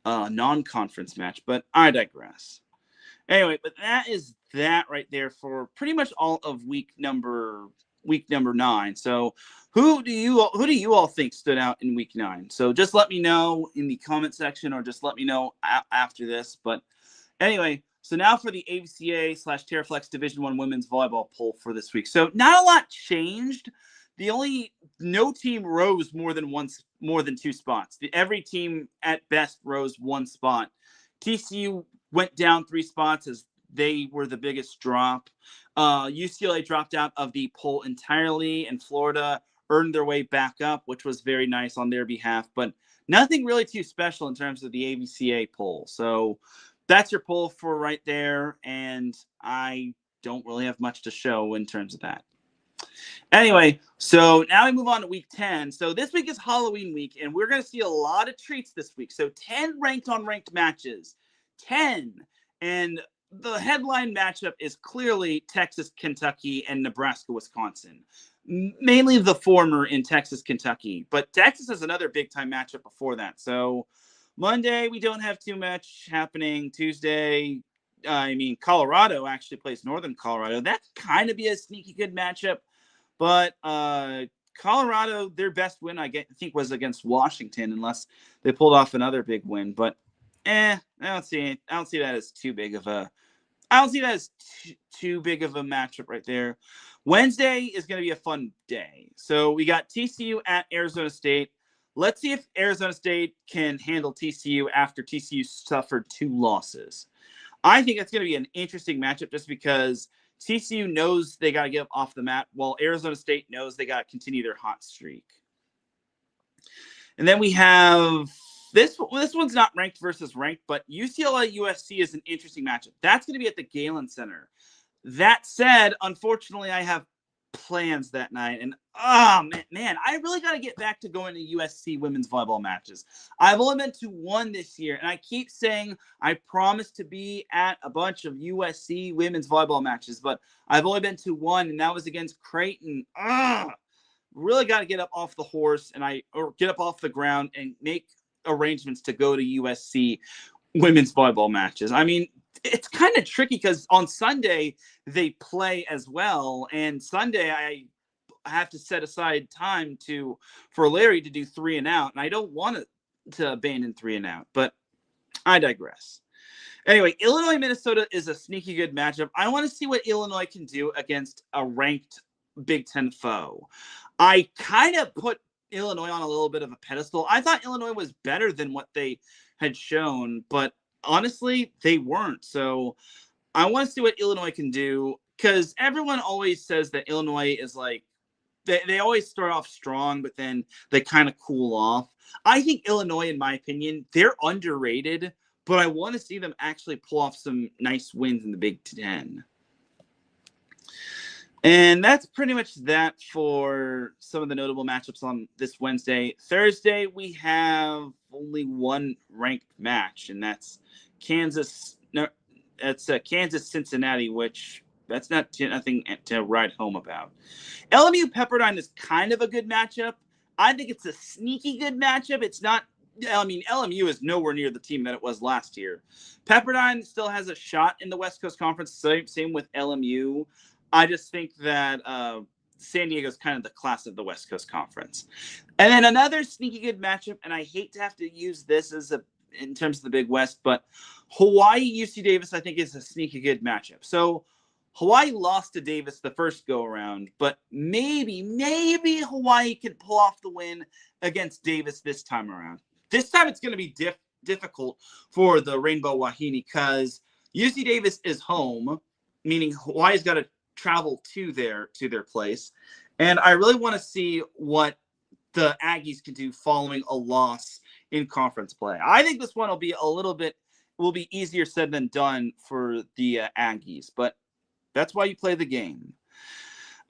non-conference match, but I digress. Anyway, but that is that right there for pretty much all of week number 9. So who do you all think stood out in week 9? So just let me know in the comment section, or just let me know after this. But anyway, so now for the AVCA/Terraflex Division I women's volleyball poll for this week. So not a lot changed. No team rose more than 2 spots. Every team at best rose 1 spot. TCU went down 3 spots as they were the biggest drop. UCLA dropped out of the poll entirely, and Florida earned their way back up, which was very nice on their behalf, but nothing really too special in terms of the AVCA poll. So that's your poll for right there, and I don't really have much to show in terms of that. Anyway, so now we move on to week 10. So this week is Halloween week, and we're going to see a lot of treats this week. So 10 ranked-on-ranked matches. 10. And the headline matchup is clearly Texas, Kentucky, and Nebraska, Wisconsin. Mainly the former in Texas, Kentucky. But Texas has another big-time matchup before that. So Monday, we don't have too much happening. Tuesday, Colorado actually plays Northern Colorado. That could kind of be a sneaky good matchup. But Colorado, their best win, I think, was against Washington, unless they pulled off another big win. But I don't see that as too big of a matchup right there. Wednesday is going to be a fun day. So we got TCU at Arizona State. Let's see if Arizona State can handle TCU after TCU suffered 2 losses. I think it's going to be an interesting matchup just because TCU knows they got to get off the mat, while Arizona State knows they got to continue their hot streak. And then we have this one's not ranked versus ranked, but UCLA USC is an interesting matchup. That's going to be at the Galen Center. That said, unfortunately, I have plans that night, and man, I really got to get back to going to USC women's volleyball matches. I've only been to 1 this year, and I keep saying I promise to be at a bunch of USC women's volleyball matches, but I've only been to 1, and that was against Creighton. really got to get up off the horse or get up off the ground and make arrangements to go to USC women's volleyball matches. I mean, it's kind of tricky because on Sunday they play as well, and Sunday I have to set aside time for Larry to do 3 and out, and I don't want to abandon 3 and out, but I digress. Anyway, Illinois-Minnesota is a sneaky good matchup. I want to see what Illinois can do against a ranked Big Ten foe. I kind of put Illinois on a little bit of a pedestal. I thought Illinois was better than what they had shown, but honestly, they weren't. So I want to see what Illinois can do, because everyone always says that Illinois is like, they always start off strong, but then they kind of cool off. I think Illinois, in my opinion, they're underrated, but I want to see them actually pull off some nice wins in the Big Ten. And that's pretty much that for some of the notable matchups on this Wednesday. Thursday, we have only one ranked match, and that's Kansas-Cincinnati, which that's nothing to write home about. LMU Pepperdine is kind of a good matchup. I think it's a sneaky good matchup. It's not. I mean, LMU is nowhere near the team that it was last year. Pepperdine still has a shot in the West Coast Conference. Same with LMU. I just think that San Diego is kind of the class of the West Coast Conference. And then another sneaky good matchup, and I hate to have to use this in terms of the Big West, but Hawaii UC Davis I think is a sneaky good matchup. So Hawaii lost to Davis the first go around, but maybe Hawaii can pull off the win against Davis this time around. This time it's going to be difficult for the Rainbow Wahine because UC Davis is home, meaning Hawaii's got to travel to their place. And I really want to see what the Aggies can do following a loss in conference play. I think this one will be easier said than done for the Aggies, but that's why you play the game.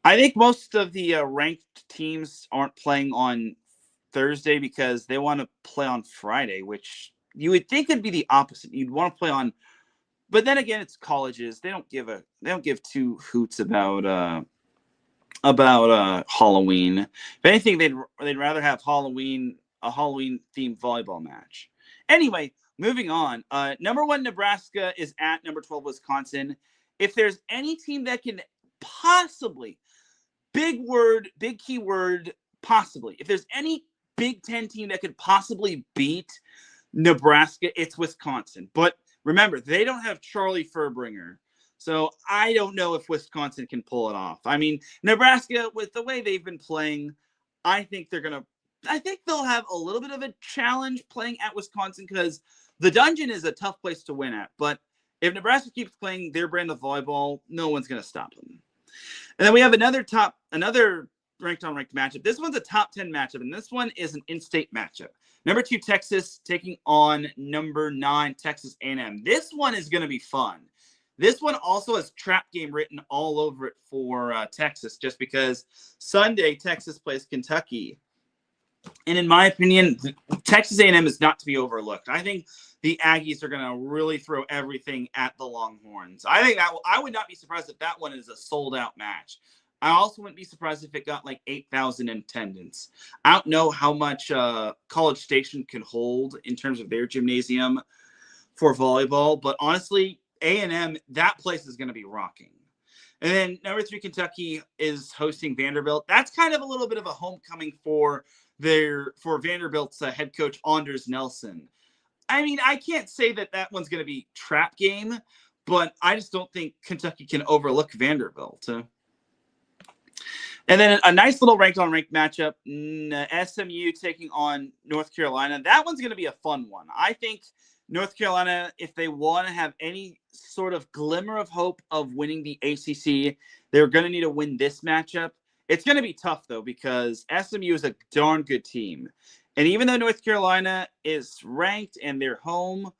I think most of the ranked teams aren't playing on Thursday because they want to play on Friday, which you would think would be the opposite. You'd want to play on, but then again, it's colleges. They don't give two hoots about Halloween. If anything, they'd rather have a Halloween themed volleyball match. Anyway, moving on. Number 1 Nebraska is at number 12 Wisconsin. If there's any team that can possibly, big key word, possibly, if there's any Big Ten team that could possibly beat Nebraska, it's Wisconsin. But remember, they don't have Charlie Furbringer. So I don't know if Wisconsin can pull it off. I mean, Nebraska, with the way they've been playing, I think they'll have a little bit of a challenge playing at Wisconsin because the Dungeon is a tough place to win at. But if Nebraska keeps playing their brand of volleyball, no one's going to stop them. And then we have another ranked matchup. This one's a top 10 matchup, and this one is an in-state matchup. Number 2 Texas taking on number 9 Texas A&M. This one is going to be fun. This one also has trap game written all over it for Texas, just because Sunday Texas plays Kentucky. And in my opinion, Texas A&M is not to be overlooked. I think the Aggies are going to really throw everything at the Longhorns. I would not be surprised if that one is a sold-out match. I also wouldn't be surprised if it got like 8,000 in attendance. I don't know how much College Station can hold in terms of their gymnasium for volleyball, but honestly, A&M, that place is going to be rocking. And then number 3 Kentucky is hosting Vanderbilt. That's kind of a little bit of a homecoming for Vanderbilt's head coach Anders Nelson. I mean, I can't say that one's going to be trap game, but I just don't think Kentucky can overlook Vanderbilt. And then a nice little ranked-on-ranked matchup, SMU taking on North Carolina. That one's going to be a fun one. I think North Carolina, if they want to have any sort of glimmer of hope of winning the ACC, they're going to need to win this matchup. It's going to be tough, though, because SMU is a darn good team. And even though North Carolina is ranked and they're home,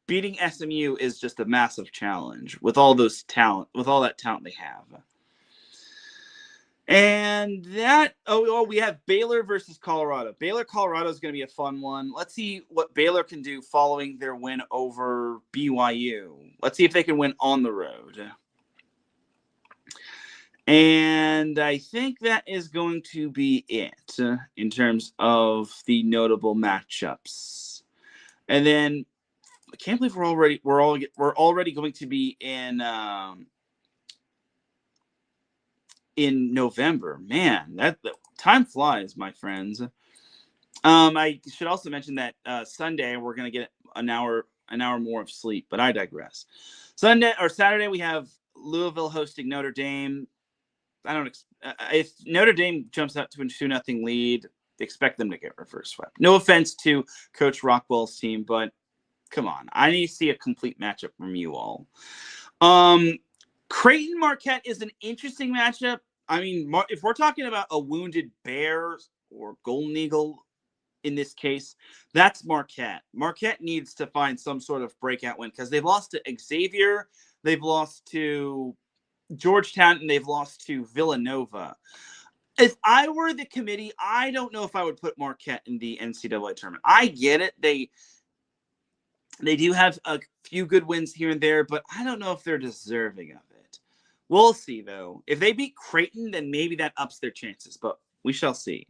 beating SMU is just a massive challenge with all that talent they have. And we have Baylor versus Colorado. Colorado is going to be a fun one. Let's see what Baylor can do following their win over BYU. Let's see if they can win on the road. And I think that is going to be it in terms of the notable matchups. And then I can't believe we're already going to be in November. Man, that time flies, my friends. I should also mention that Sunday we're going to get an hour more of sleep, but I digress. Saturday we have Louisville hosting Notre Dame. If Notre Dame jumps out to a 2-0 lead, expect them to get reverse swept. No offense to Coach Rockwell's team, but come on, I need to see a complete matchup from you all. Creighton Marquette is an interesting matchup. I mean, if we're talking about a wounded Bear or Golden Eagle in this case, that's Marquette. Marquette needs to find some sort of breakout win because they've lost to Xavier, they've lost to Georgetown, and they've lost to Villanova. If I were the committee, I don't know if I would put Marquette in the NCAA tournament. I get it. They do have a few good wins here and there, but I don't know if they're deserving of it. We'll see, though. If they beat Creighton, then maybe that ups their chances, but we shall see.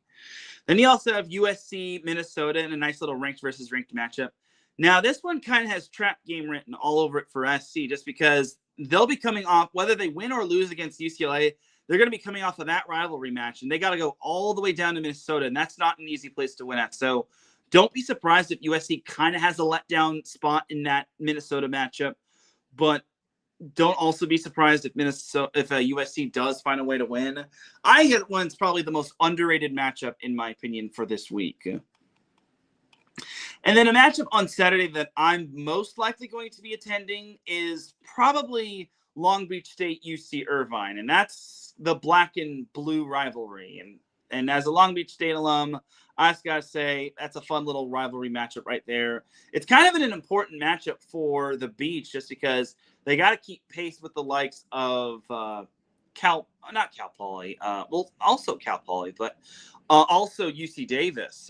Then you also have USC, Minnesota, and a nice little ranked versus ranked matchup. Now, this one kind of has trap game written all over it for SC just because they'll be coming off, whether they win or lose against UCLA, they're going to be coming off of that rivalry match, and they got to go all the way down to Minnesota, and that's not an easy place to win at. So don't be surprised if USC kind of has a letdown spot in that Minnesota matchup, but don't also be surprised if USC does find a way to win. I get one's probably the most underrated matchup, in my opinion, for this week. And then a matchup on Saturday that I'm most likely going to be attending is probably Long Beach State UC Irvine, and that's the black and blue rivalry. And as a Long Beach State alum, I just got to say that's a fun little rivalry matchup right there. It's kind of an important matchup for the Beach just because they got to keep pace with the likes of also Cal Poly, but also UC Davis.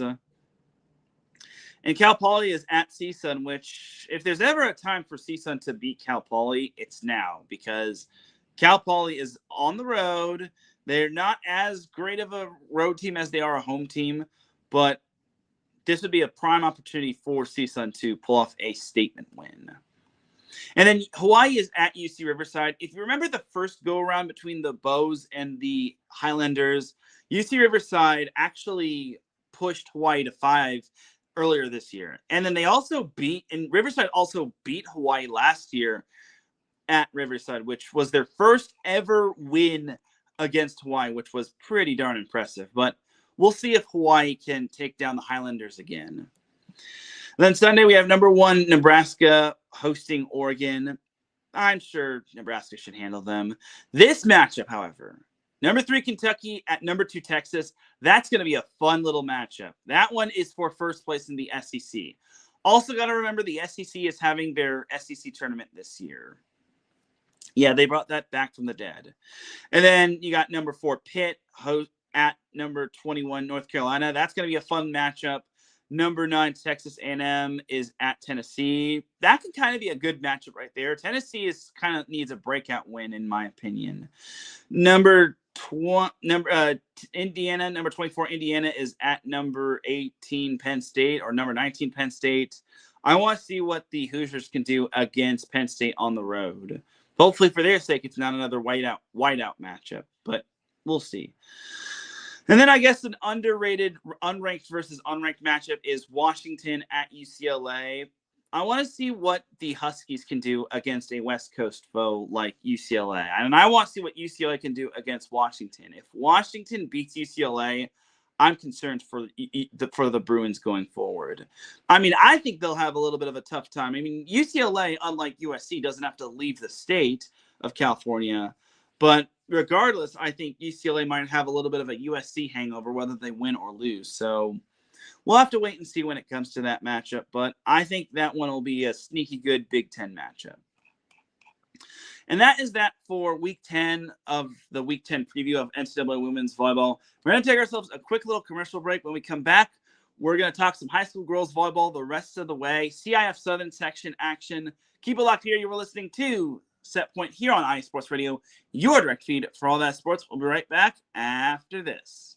And Cal Poly is at CSUN, which if there's ever a time for CSUN to beat Cal Poly, it's now because Cal Poly is on the road. They're not as great of a road team as they are a home team, but this would be a prime opportunity for CSUN to pull off a statement win. And then Hawaii is at UC Riverside. If you remember the first go-around between the Bows and the Highlanders, UC Riverside actually pushed Hawaii to 5 earlier this year. And then Riverside also beat Hawaii last year at Riverside, which was their first ever win against Hawaii, which was pretty darn impressive. But we'll see if Hawaii can take down the Highlanders again. Then Sunday, we have number 1 Nebraska hosting Oregon. I'm sure Nebraska should handle them. This matchup, however, number 3 Kentucky at number 2 Texas, that's going to be a fun little matchup. That one is for first place in the SEC. Also got to remember the SEC is having their SEC tournament this year. Yeah, they brought that back from the dead. And then you got number 4 Pitt at number 21 North Carolina. That's going to be a fun matchup. Number 9 Texas A&M is at Tennessee. That could kind of be a good matchup right there. Tennessee needs a breakout win, in my opinion. Indiana, number 24 Indiana is at number 18 Penn State or number 19 Penn State. I want to see what the Hoosiers can do against Penn State on the road. Hopefully, for their sake, it's not another whiteout matchup, but we'll see. And then I guess an underrated unranked versus unranked matchup is Washington at UCLA. I want to see what the Huskies can do against a West Coast foe like UCLA. And I want to see what UCLA can do against Washington. If Washington beats UCLA, I'm concerned for the Bruins going forward. I mean, I think they'll have a little bit of a tough time. I mean, UCLA, unlike USC, doesn't have to leave the state of California. But regardless, I think UCLA might have a little bit of a USC hangover, whether they win or lose. So we'll have to wait and see when it comes to that matchup. But I think that one will be a sneaky good Big Ten matchup. And that is that for Week 10 of the Week 10 preview of NCAA Women's Volleyball. We're going to take ourselves a quick little commercial break. When we come back, we're going to talk some high school girls volleyball the rest of the way. CIF Southern Section action. Keep it locked here. You were listening to Set Point here on IE Sports Radio, your direct feed for all that sports. We'll be right back after this.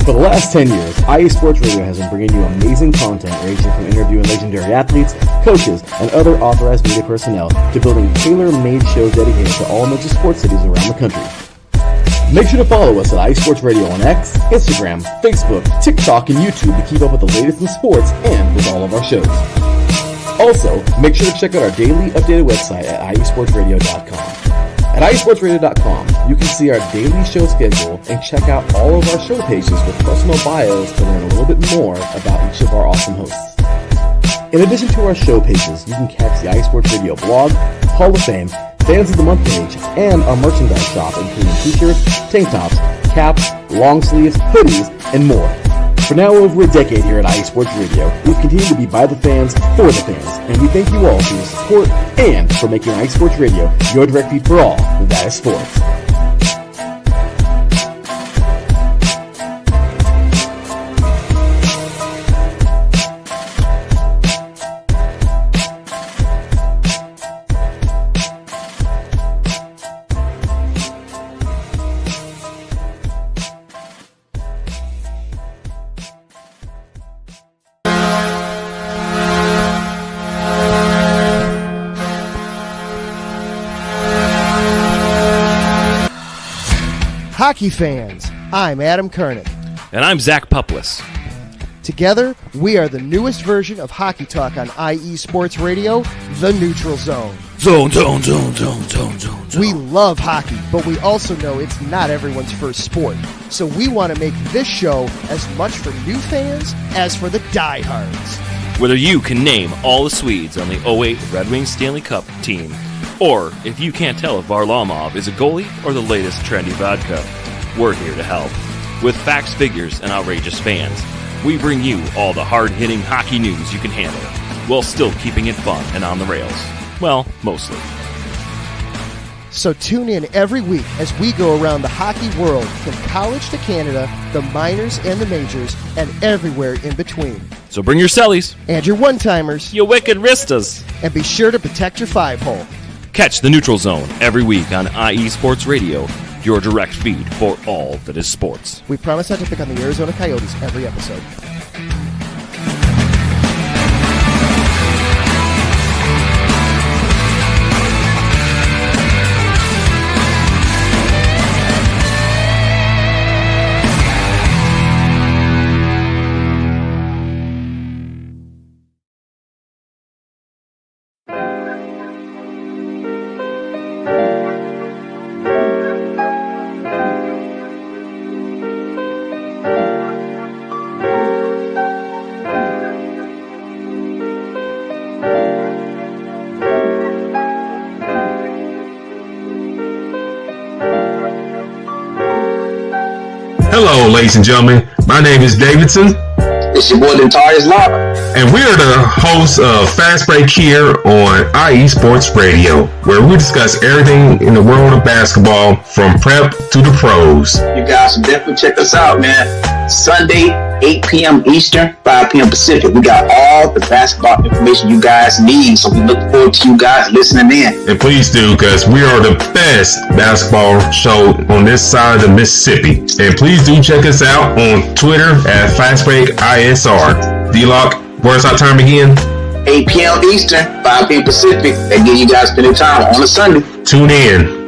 For the last 10 years, IE Sports Radio has been bringing you amazing content ranging from interviewing legendary athletes, coaches, and other authorized media personnel to building tailor-made shows dedicated to all major sports cities around the country. Make sure to follow us at IE Sports Radio on X, Instagram, Facebook, TikTok, and YouTube to keep up with the latest in sports and with all of our shows. Also, make sure to check out our daily updated website at iesportsradio.com. At iesportsradio.com, you can see our daily show schedule and check out all of our show pages with personal bios to learn a little bit more about each of our awesome hosts. In addition to our show pages, you can catch the IE Sports Radio blog, Hall of Fame, Fans of the Month page, and our merchandise shop including t-shirts, tank tops, caps, long sleeves, hoodies, and more. For now over a decade here at IE Sports Radio, we've continued to be by the fans, for the fans, and we thank you all for your support and for making IE Sports Radio your direct feed for all that is sports. Hockey fans, I'm Adam Kernick. And I'm Zach Puplis. Together, we are the newest version of Hockey Talk on IE Sports Radio, The Neutral Zone. Zone. We love hockey, but we also know it's not everyone's first sport. So we want to make this show as much for new fans as for the diehards. Whether you can name all the Swedes on the 08 Red Wings Stanley Cup team, or if you can't tell if Varlamov is a goalie or the latest trendy vodka, we're here to help. With facts, figures, and outrageous fans, we bring you all the hard-hitting hockey news you can handle, while still keeping it fun and on the rails. Well, mostly. So tune in every week as we go around the hockey world, from college to Canada, the minors and the majors, and everywhere in between. So bring your cellies. And your one-timers. You wicked wristas. And be sure to protect your five-hole. Catch the Neutral Zone every week on IE Sports Radio, your direct feed for all that is sports. We promise not to pick on the Arizona Coyotes every episode. Hello, ladies and gentlemen. My name is Davidson. It's your boy, Dentarius Lava. And we are the hosts of Fast Break here on IE Sports Radio, where we discuss everything in the world of basketball from prep to the pros. You guys should definitely check us out, man. Sunday, 8 p.m. Eastern, 5 p.m. Pacific. We got all the basketball information you guys need, so we look forward to you guys listening in. And please do, because we are the best basketball show on this side of the Mississippi. And please do check us out on Twitter at FastBreakISR. D-Lock, where's our time again? 8 p.m. Eastern, 5 p.m. Pacific. That gives you guys plenty of time on a Sunday. Tune in.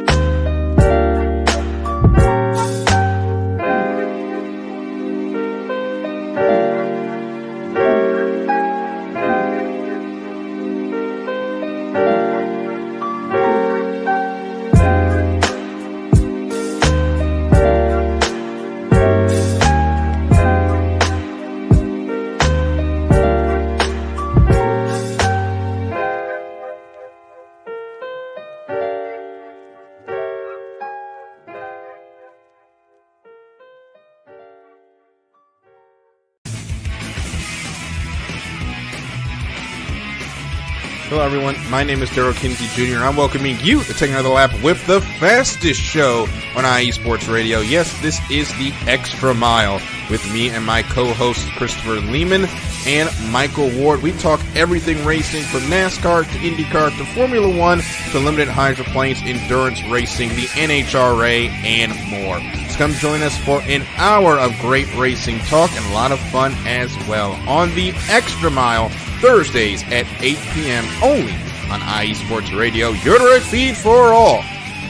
Hello, everyone. My name is Daryl Kinsey Jr., and I'm welcoming you to take another lap with the fastest show on IE Sports Radio. Yes, this is the Extra Mile with me and my co-hosts Christopher Lehman and Michael Ward. We talk everything racing from NASCAR to IndyCar to Formula One to limited hydroplanes, endurance racing, the NHRA, and more. So come join us for an hour of great racing talk and a lot of fun as well on the Extra Mile, Thursdays at 8 p.m. only on IE Sports Radio, your direct feed for all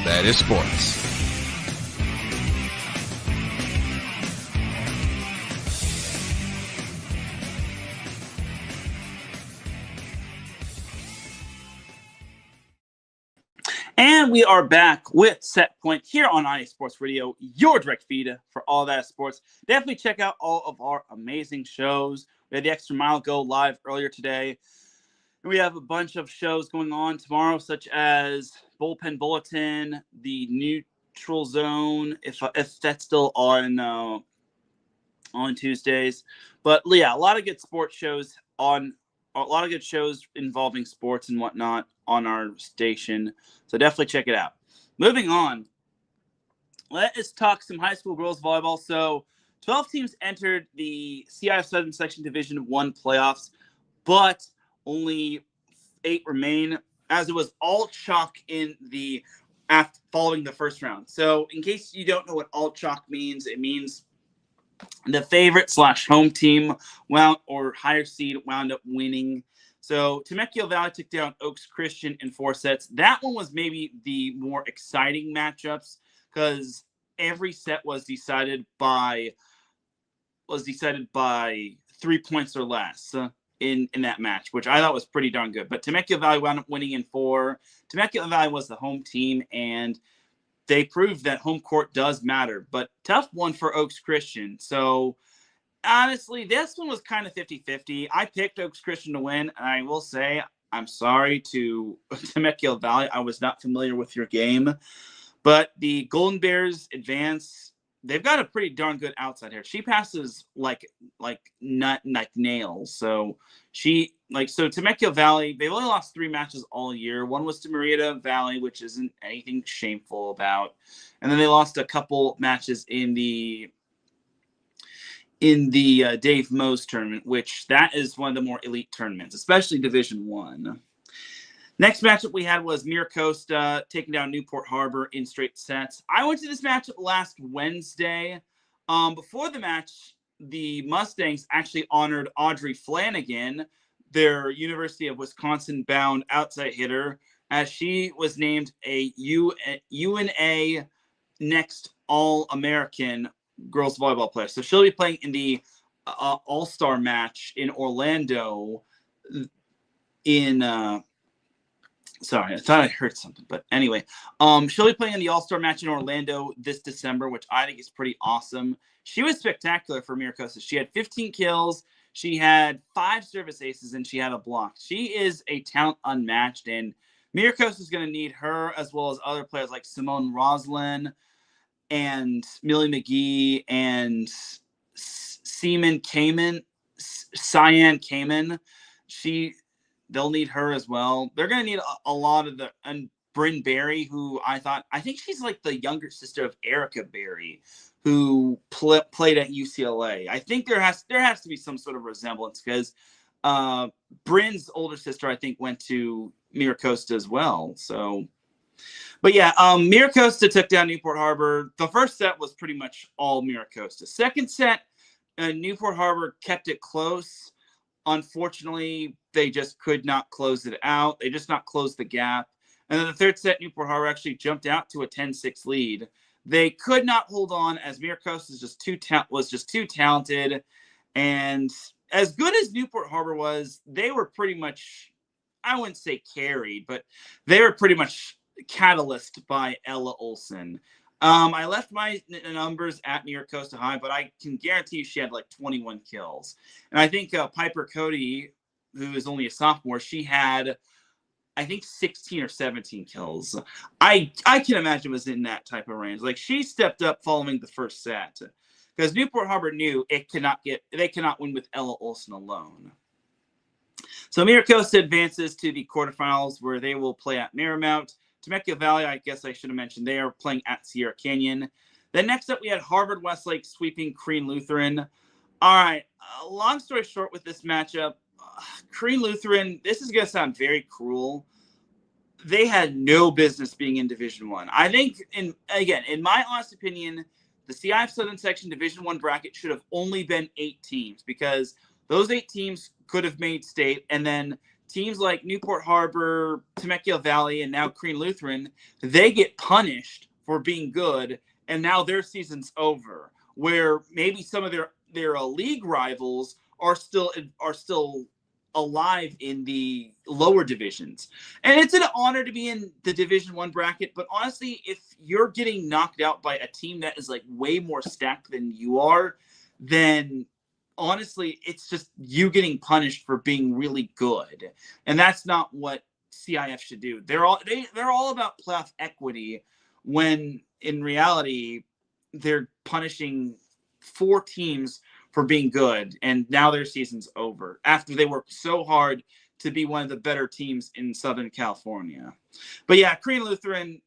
that is sports. And we are back with Set Point here on IE Sports Radio, your direct feed for all that sports. Definitely check out all of our amazing shows. We had the Extra Mile go live earlier today. And we have a bunch of shows going on tomorrow, such as Bullpen Bulletin, the Neutral Zone, if that's still on Tuesdays. But yeah, a lot of good sports shows involving sports and whatnot on our station. So definitely check it out. Moving on, let us talk some high school girls volleyball. So 12 teams entered the CIF Southern Section Division 1 playoffs, but only 8 remain, as it was all chalk following the first round. So in case you don't know what all chalk means, it means the favorite / home team or higher seed wound up winning. So Temecula Valley took down Oaks Christian in 4 sets. That one was maybe the more exciting matchups because every set was decided by 3 points or less in that match, which I thought was pretty darn good. But Temecula Valley wound up winning in 4. Temecula Valley was the home team, and they proved that home court does matter. But tough one for Oaks Christian. So honestly, this one was kind of 50-50. I picked Oaks Christian to win, and I will say I'm sorry to Temecula Valley. I was not familiar with your game. But the Golden Bears advance. They've got a pretty darn good outside here. She passes like nails. So Temecula Valley, they've only lost 3 matches all year. One was to Marietta Valley, which isn't anything shameful about. And then they lost a couple matches in the Dave Mose tournament, which that is one of the more elite tournaments, especially Division 1. Next matchup we had was Miracosta taking down Newport Harbor in straight sets. I went to this matchup last Wednesday. Before the match, the Mustangs actually honored Audrey Flanagan, their University of Wisconsin-bound outside hitter, as she was named a UNA Next All-American girls volleyball player. So she'll be playing in the All-Star match in Orlando sorry, I thought I heard something, but anyway, she'll be playing in the All-Star match in Orlando this December, which I think is pretty awesome. She was spectacular for Miracosta. She had 15 kills, she had 5 service aces, and she had a block. She is a talent unmatched, and Miracosta is going to need her as well as other players like Simone Roslin and Millie McGee and Cyan Kamen. They'll need her as well. They're going to need a lot of and Bryn Berry, who I think she's like the younger sister of Erica Berry, who played at UCLA. I think there has to be some sort of resemblance because Bryn's older sister, I think, went to Miracosta as well. So, but yeah, Miracosta took down Newport Harbor. The first set was pretty much all Miracosta. Second set, Newport Harbor kept it close. Unfortunately, they just could not close it out. They just not closed the gap. And then the third set, Newport Harbor actually jumped out to a 10-6 lead. They could not hold on as Miracosta was just too talented. And as good as Newport Harbor was, they were pretty much, I wouldn't say carried, but they were pretty much catalyzed by Ella Olson. I left my numbers at Miracosta High, but I can guarantee you she had like 21 kills. And I think Piper Cody, who is only a sophomore, she had, I think, 16 or 17 kills. I can imagine it was in that type of range. Like, she stepped up following the first set because Newport Harbor knew they cannot win with Ella Olson alone. So Miracosta advances to the quarterfinals where they will play at Marymount. Temecula Valley, I guess I should have mentioned, they are playing at Sierra Canyon. Then next up, we had Harvard Westlake sweeping Crean Lutheran. All right, long story short with this matchup, Crean Lutheran, this is going to sound very cruel. They had no business being in Division I. I think, in my honest opinion, the CIF Southern Section Division I bracket should have only been 8 teams because those 8 teams could have made state, and then teams like Newport Harbor, Temecula Valley, and now Crean Lutheran, they get punished for being good, and now their season's over. Where maybe some of their league rivals are still alive in the lower divisions. And it's an honor to be in the Division I bracket, but honestly, if you're getting knocked out by a team that is like way more stacked than you are, then honestly, it's just you getting punished for being really good. And that's not what CIF should do. They're all about playoff equity when in reality they're punishing 4 teams for being good, and now their season's over after they worked so hard to be one of the better teams in Southern California. But yeah, Crean Lutheran,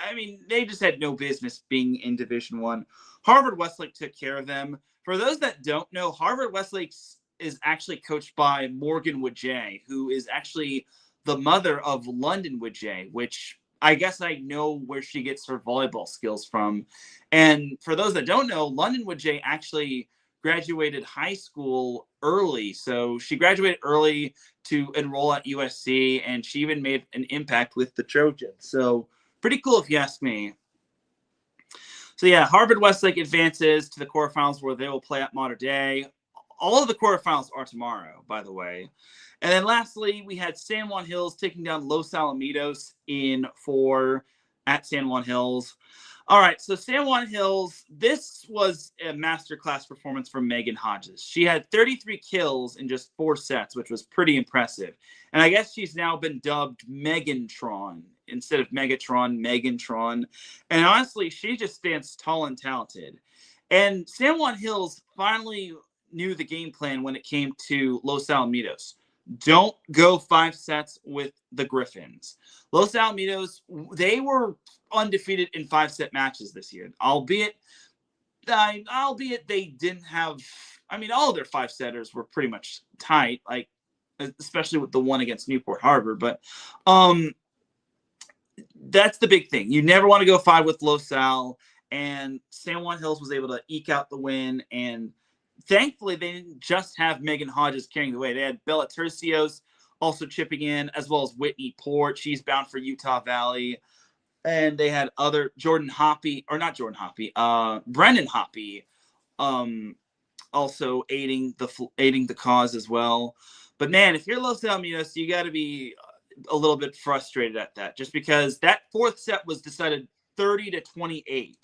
I mean, they just had no business being in Division I. Harvard Westlake took care of them. For those that don't know, Harvard Westlake is actually coached by Morgan Woodjay, who is actually the mother of London Woodjay, which I guess I know where she gets her volleyball skills from. And for those that don't know, London Woodjay actually graduated high school early. So she graduated early to enroll at USC, and she even made an impact with the Trojans. So pretty cool if you ask me. So yeah, Harvard Westlake advances to the quarterfinals where they will play at Mater Dei. All of the quarterfinals are tomorrow, by the way. And then lastly, we had San Juan Hills taking down Los Alamitos in 4 at San Juan Hills. All right, so San Juan Hills, this was a masterclass performance from Megan Hodges. She had 33 kills in just 4 sets, which was pretty impressive. And I guess she's now been dubbed Megantron instead of Megatron, Megantron. And honestly, she just stands tall and talented. And San Juan Hills finally knew the game plan when it came to Los Alamitos. Don't go 5 sets with the Griffins. Los Alamitos, they were undefeated in 5-set matches this year, albeit they didn't have, I mean, all of their 5-setters were pretty much tight, like especially with the one against Newport Harbor. But that's the big thing. You never want to go 5 with Los Al, and San Juan Hills was able to eke out the win. And thankfully, they didn't just have Megan Hodges carrying the way. They had Bella Tercios also chipping in, as well as Whitney Port. She's bound for Utah Valley. And they had other Brendan Hoppy, also aiding the cause as well. But man, if you're Los Alamitos, you got to be a little bit frustrated at that, just because that 4th set was decided 30-28,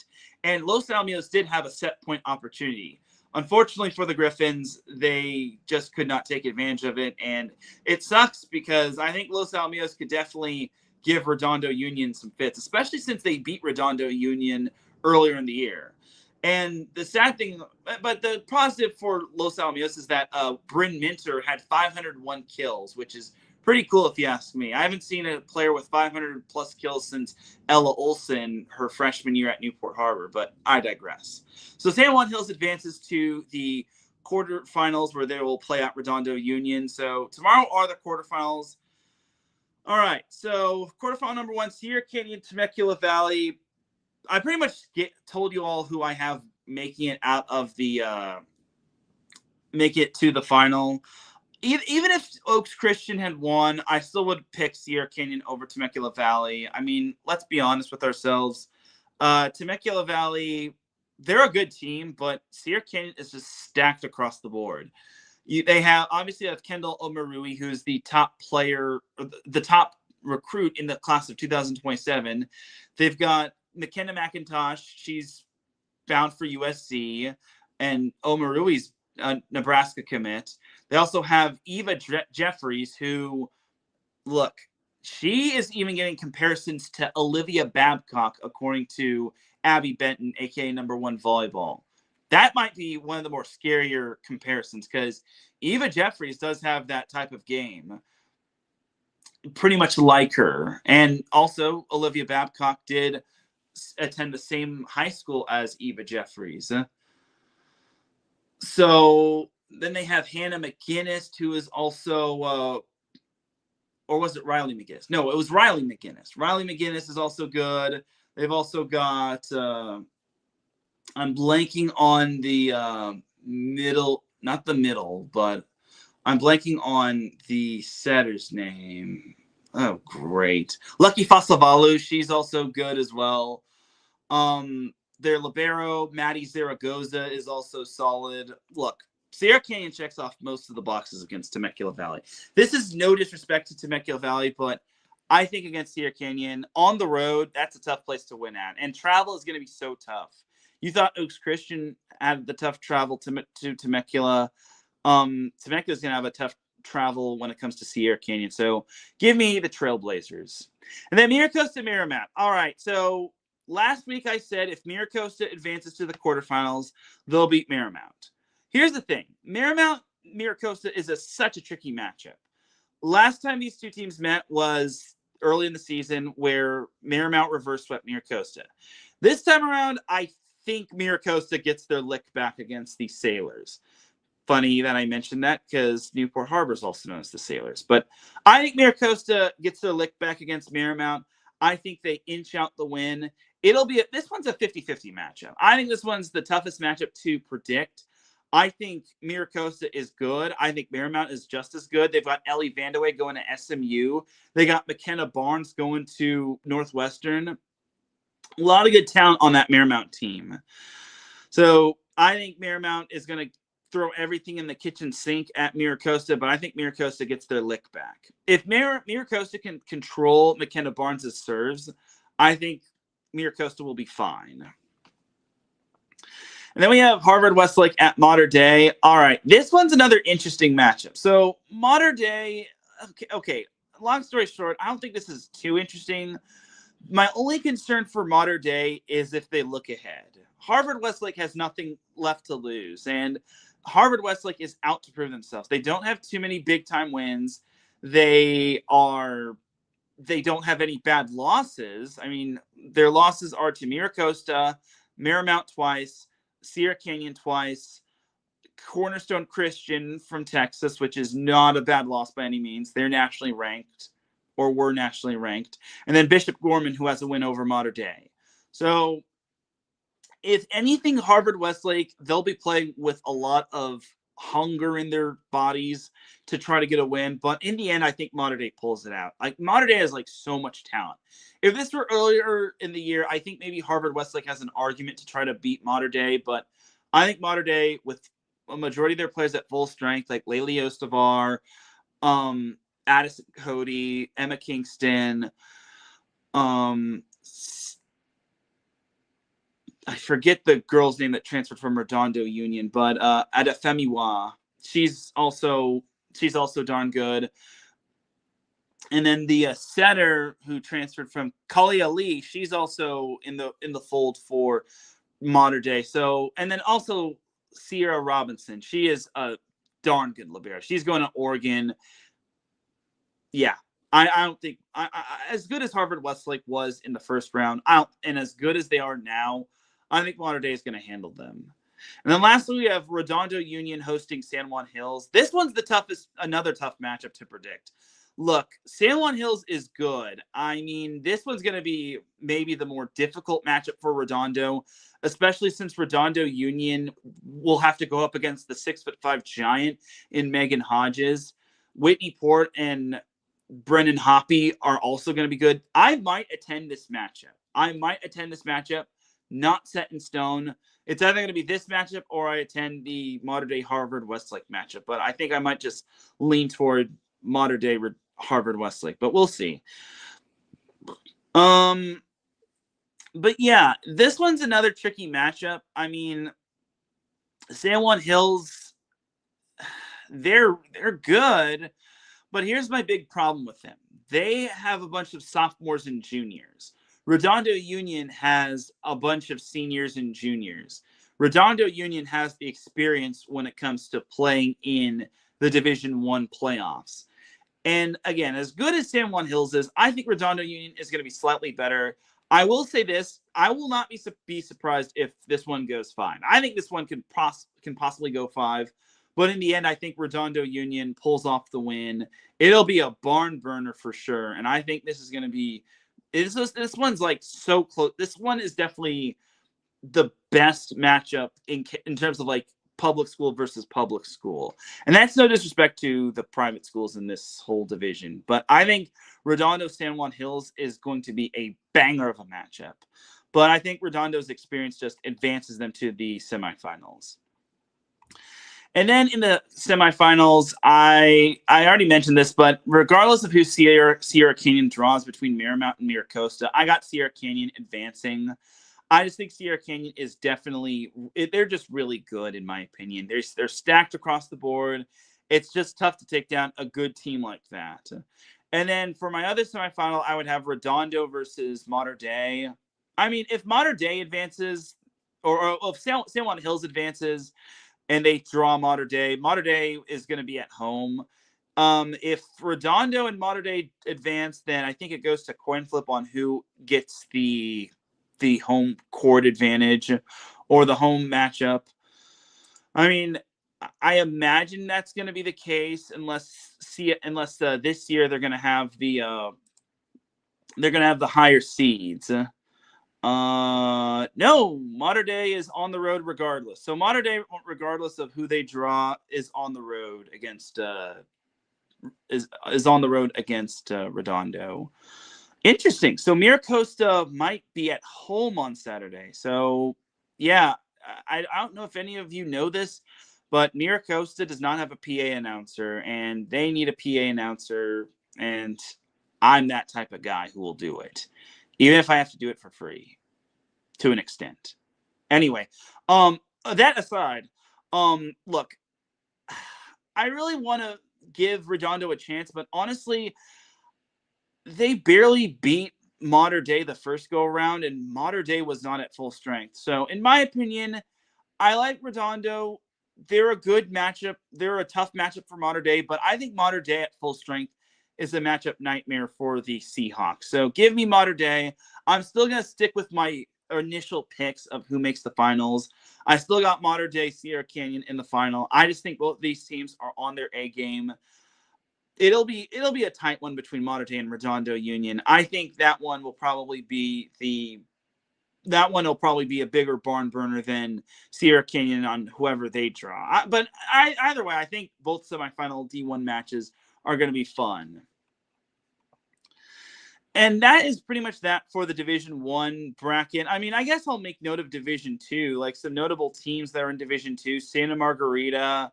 and Los Alamitos did have a set point opportunity. Unfortunately for the Griffins, they just could not take advantage of it, and it sucks because I think Los Alamitos could definitely give Redondo Union some fits, especially since they beat Redondo Union earlier in the year. And the sad thing, but the positive for Los Alamitos is that Bryn Minter had 501 kills, which is pretty cool if you ask me. I haven't seen a player with 500 plus kills since Ella Olsen, her freshman year at Newport Harbor, but I digress. So San Juan Hills advances to the quarterfinals where they will play at Redondo Union. So tomorrow are the quarterfinals. All right, so quarterfinal number 1, Sierra Canyon, Temecula Valley. I pretty much told you all who I have making it out of the make it to the final. Even if Oaks Christian had won, I still would pick Sierra Canyon over Temecula Valley. I mean, let's be honest with ourselves. Temecula Valley, they're a good team, but Sierra Canyon is just stacked across the board. They have Kendall Omarui, who's the top player, the top recruit in the class of 2027. They've got McKenna McIntosh. She's bound for USC, and Omarui's a Nebraska commit. They also have Eva Jeffries, who, look, she is even getting comparisons to Olivia Babcock, according to Abby Benton, aka number 1 volleyball. that might be one of the more scarier comparisons because Eva Jeffries does have that type of game, pretty much like her. And also, Olivia Babcock did attend the same high school as Eva Jeffries. So then they have Hannah McGinnis, who is also, or was it Riley McGinnis? No, it was Riley McGinnis. Riley McGinnis is also good. They've also got, I'm blanking on the middle, not the middle, but I'm blanking on the setter's name. Oh, great. Lucky Fasavalu, she's also good as well. Their libero, Maddie Zaragoza, is also solid. Look, Sierra Canyon checks off most of the boxes against Temecula Valley. This is no disrespect to Temecula Valley, but I think against Sierra Canyon, on the road, that's a tough place to win at. And travel is going to be so tough. You thought Oaks Christian had the tough travel to Temecula. Temecula is going to have a tough travel when it comes to Sierra Canyon. So give me the Trailblazers. And then Miracosta Merrimack. All right, so last week I said if Miracosta advances to the quarterfinals, they'll beat Merrimack. Here's the thing. Miracosta is such a tricky matchup. Last time these two teams met was early in the season where Merrimack reverse swept Miracosta. This time around, I think Miracosta gets their lick back against the Sailors. Funny that I mentioned that because Newport Harbor is also known as the Sailors. But I think Miracosta gets their lick back against Merrimack. I think they inch out the win. This one's a 50-50 matchup. I think this one's the toughest matchup to predict. I think Miracosta is good. I think Merrimack is just as good. They've got Ellie Vandeweghe going to SMU. They got McKenna Barnes going to Northwestern. A lot of good talent on that Merrimack team. So I think Merrimack is going to throw everything in the kitchen sink at Miracosta, but I think Miracosta gets their lick back. If Miracosta can control McKenna Barnes' serves, I think Miracosta will be fine. And then we have Harvard Westlake at Mater Dei. All right, this one's another interesting matchup. So Mater Dei, okay, long story short, I don't think this is too interesting. My only concern for Mater Dei is if they look ahead. Harvard Westlake has nothing left to lose, and Harvard Westlake is out to prove themselves. They don't have too many big-time wins. They don't have any bad losses. I mean, their losses are to Miracosta, Merrimack twice, Sierra Canyon twice, Cornerstone Christian from Texas, which is not a bad loss by any means. They're nationally ranked, or were nationally ranked. And then Bishop Gorman, who has a win over Mater Dei. So if anything, Harvard Westlake, they'll be playing with a lot of hunger in their bodies to try to get a win. But in the end, I think Mater Dei pulls it out. Like, Mater Dei has so much talent. If this were earlier in the year, I think maybe Harvard Westlake has an argument to try to beat Mater Dei. But I think Mater Dei, with a majority of their players at full strength, like Laylee Ostavar, Addison Cody, Emma Kingston, I forget the girl's name that transferred from Redondo Union, but Adefemiwa, she's also darn good. And then the setter who transferred from Kali Ali, she's also in the fold for Mater Dei. So, and then also Sierra Robinson, she is a darn good libero. She's going to Oregon. Yeah. I don't think as good as Harvard Westlake was in the first round, and as good as they are now, I think Mater Dei is going to handle them. And then lastly, we have Redondo Union hosting San Juan Hills. This one's another tough matchup to predict. Look, San Juan Hills is good. I mean, this one's going to be maybe the more difficult matchup for Redondo, especially since Redondo Union will have to go up against the 6'5" giant in Megan Hodges. Whitney Port and Brennan Hoppy are also going to be good. I might attend this matchup. Not set in stone. It's either going to be this matchup or I attend the Mater Dei Harvard Westlake matchup. But I think I might just lean toward Mater Dei Harvard Westlake. But we'll see. But yeah, this one's another tricky matchup. I mean, San Juan Hills, they're good. But here's my big problem with them. They have a bunch of sophomores and juniors. Redondo Union has a bunch of seniors and juniors. Redondo Union has the experience when it comes to playing in the Division I playoffs. And again, as good as San Juan Hills is, I think Redondo Union is going to be slightly better. I will say this: I will not be surprised if this one goes 5. I think this one can possibly go 5, but in the end, I think Redondo Union pulls off the win. It'll be a barn burner for sure, and I think this is going to be. This one's like so close. This one is definitely the best matchup in terms of like public school versus public school. And that's no disrespect to the private schools in this whole division, but I think Redondo San Juan Hills is going to be a banger of a matchup. But I think Redondo's experience just advances them to the semifinals. And then in the semifinals, I already mentioned this, but regardless of who Sierra Canyon draws between Marymount and Mira Costa, I got Sierra Canyon advancing. I just think Sierra Canyon is they're just really good in my opinion. They're stacked across the board. It's just tough to take down a good team like that. And then for my other semifinal, I would have Redondo versus Mater Dei. I mean, if Mater Dei advances, or if San Juan Hills advances, and they draw Mater Dei is going to be at home. If Redondo and Mater Dei advance, then I think it goes to coin flip on who gets the home court advantage or the home matchup. I mean, I imagine that's going to be the case unless this year they're going to have the higher seeds. No, Mater Dei is on the road regardless. So Mater Dei, regardless of who they draw, is on the road against Redondo. Interesting. So Mira Costa might be at home on Saturday. So yeah, I don't know if any of you know this, but Mira Costa does not have a PA announcer, and they need a PA announcer, and I'm that type of guy who will do it, even if I have to do it for free, to an extent. Anyway, that aside, look, I really want to give Redondo a chance, but honestly, they barely beat Mater Dei the first go around, and Mater Dei was not at full strength. So, in my opinion, I like Redondo. They're a good matchup. They're a tough matchup for Mater Dei, but I think Mater Dei at full strength is a matchup nightmare for the Seahawks. So give me Mater Dei. I'm still going to stick with my initial picks of who makes the finals. I still got Mater Dei, Sierra Canyon in the final. I just think both these teams are on their A game. It'll be a tight one between Mater Dei and Redondo Union. I think that one will probably be a bigger barn burner than Sierra Canyon on whoever they draw. But either way, I think both semifinal D1 matches are going to be fun. And that is pretty much that for the Division I bracket. I mean, I guess I'll make note of Division II, like some notable teams that are in Division II. Santa Margarita,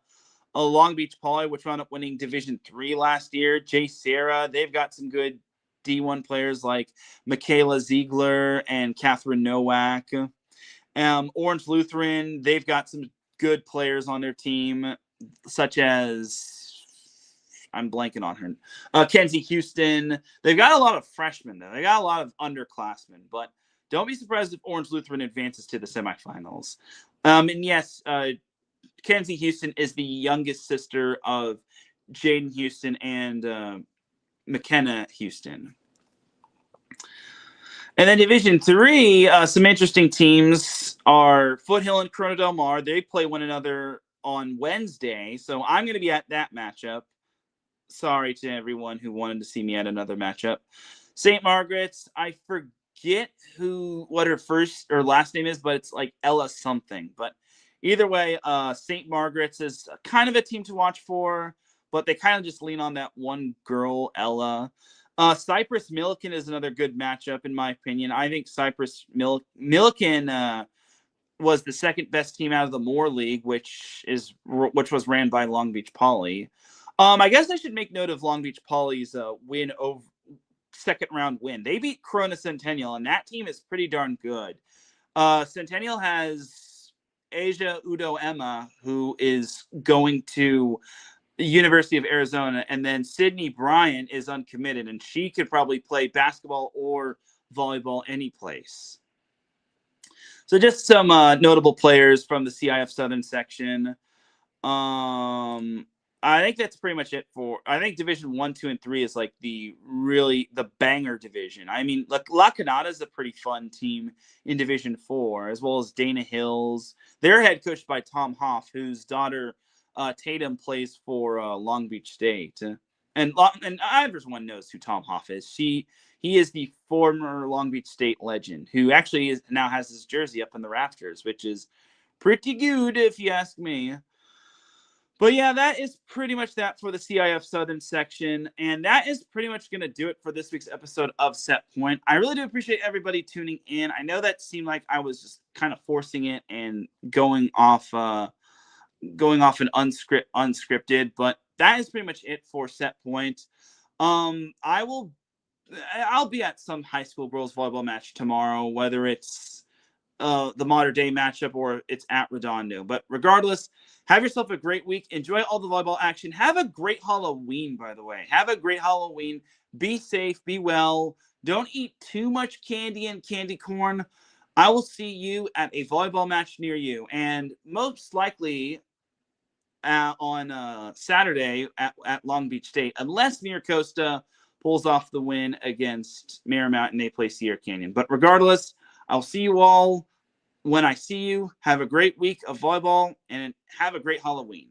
Long Beach Poly, which wound up winning Division III last year. J. Sarah, they've got some good D1 players like Michaela Ziegler and Catherine Nowak. Orange Lutheran, they've got some good players on their team, such as, I'm blanking on her, Kenzie Houston. They've got a lot of freshmen, though. They got a lot of underclassmen, but don't be surprised if Orange Lutheran advances to the semifinals. And yes, Kenzie Houston is the youngest sister of Jaden Houston and McKenna Houston. And then Division III, some interesting teams are Foothill and Corona Del Mar. They play one another on Wednesday, so I'm going to be at that matchup. Sorry to everyone who wanted to see me at another matchup. St. Margaret's, I forget what her first or last name is, but it's like Ella something. But either way, St. Margaret's is kind of a team to watch for, but they kind of just lean on that one girl, Ella. Cypress Milliken is another good matchup, in my opinion. I think Cypress Milliken was the second best team out of the Moore League, which was ran by Long Beach Poly. I guess I should make note of Long Beach Poly's second round win. They beat Corona Centennial, and that team is pretty darn good. Centennial has Asia Udo Emma, who is going to the University of Arizona, and then Sydney Bryant is uncommitted, and she could probably play basketball or volleyball any place. So just some notable players from the CIF Southern section. I think that's pretty much it for. I think Division 1, 2, and 3 is like the banger division. I mean, like La Canada is a pretty fun team in Division 4, as well as Dana Hills. They're head coached by Tom Hoff, whose daughter Tatum plays for Long Beach State. And everyone knows who Tom Hoff is. He is the former Long Beach State legend, who actually now has his jersey up in the rafters, which is pretty good if you ask me. But yeah, that is pretty much that for the CIF Southern section. And that is pretty much going to do it for this week's episode of Set Point. I really do appreciate everybody tuning in. I know that seemed like I was just kind of forcing it and going off an unscripted, but that is pretty much it for Set Point. I'll be at some high school girls volleyball match tomorrow, whether it's the modern day matchup or it's at Redondo. But regardless, have yourself a great week. Enjoy all the volleyball action. Have a great Halloween, by the way. Have a great Halloween. Be safe. Be well. Don't eat too much candy and candy corn. I will see you at a volleyball match near you. And most likely on Saturday at Long Beach State, unless Miracosta pulls off the win against Marymount and they play Sierra Canyon. But regardless, I'll see you all when I see you. Have a great week of volleyball and have a great Halloween.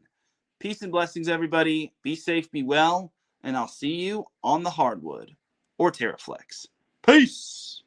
Peace and blessings, everybody. Be safe, be well, and I'll see you on the hardwood or Terraflex. Peace.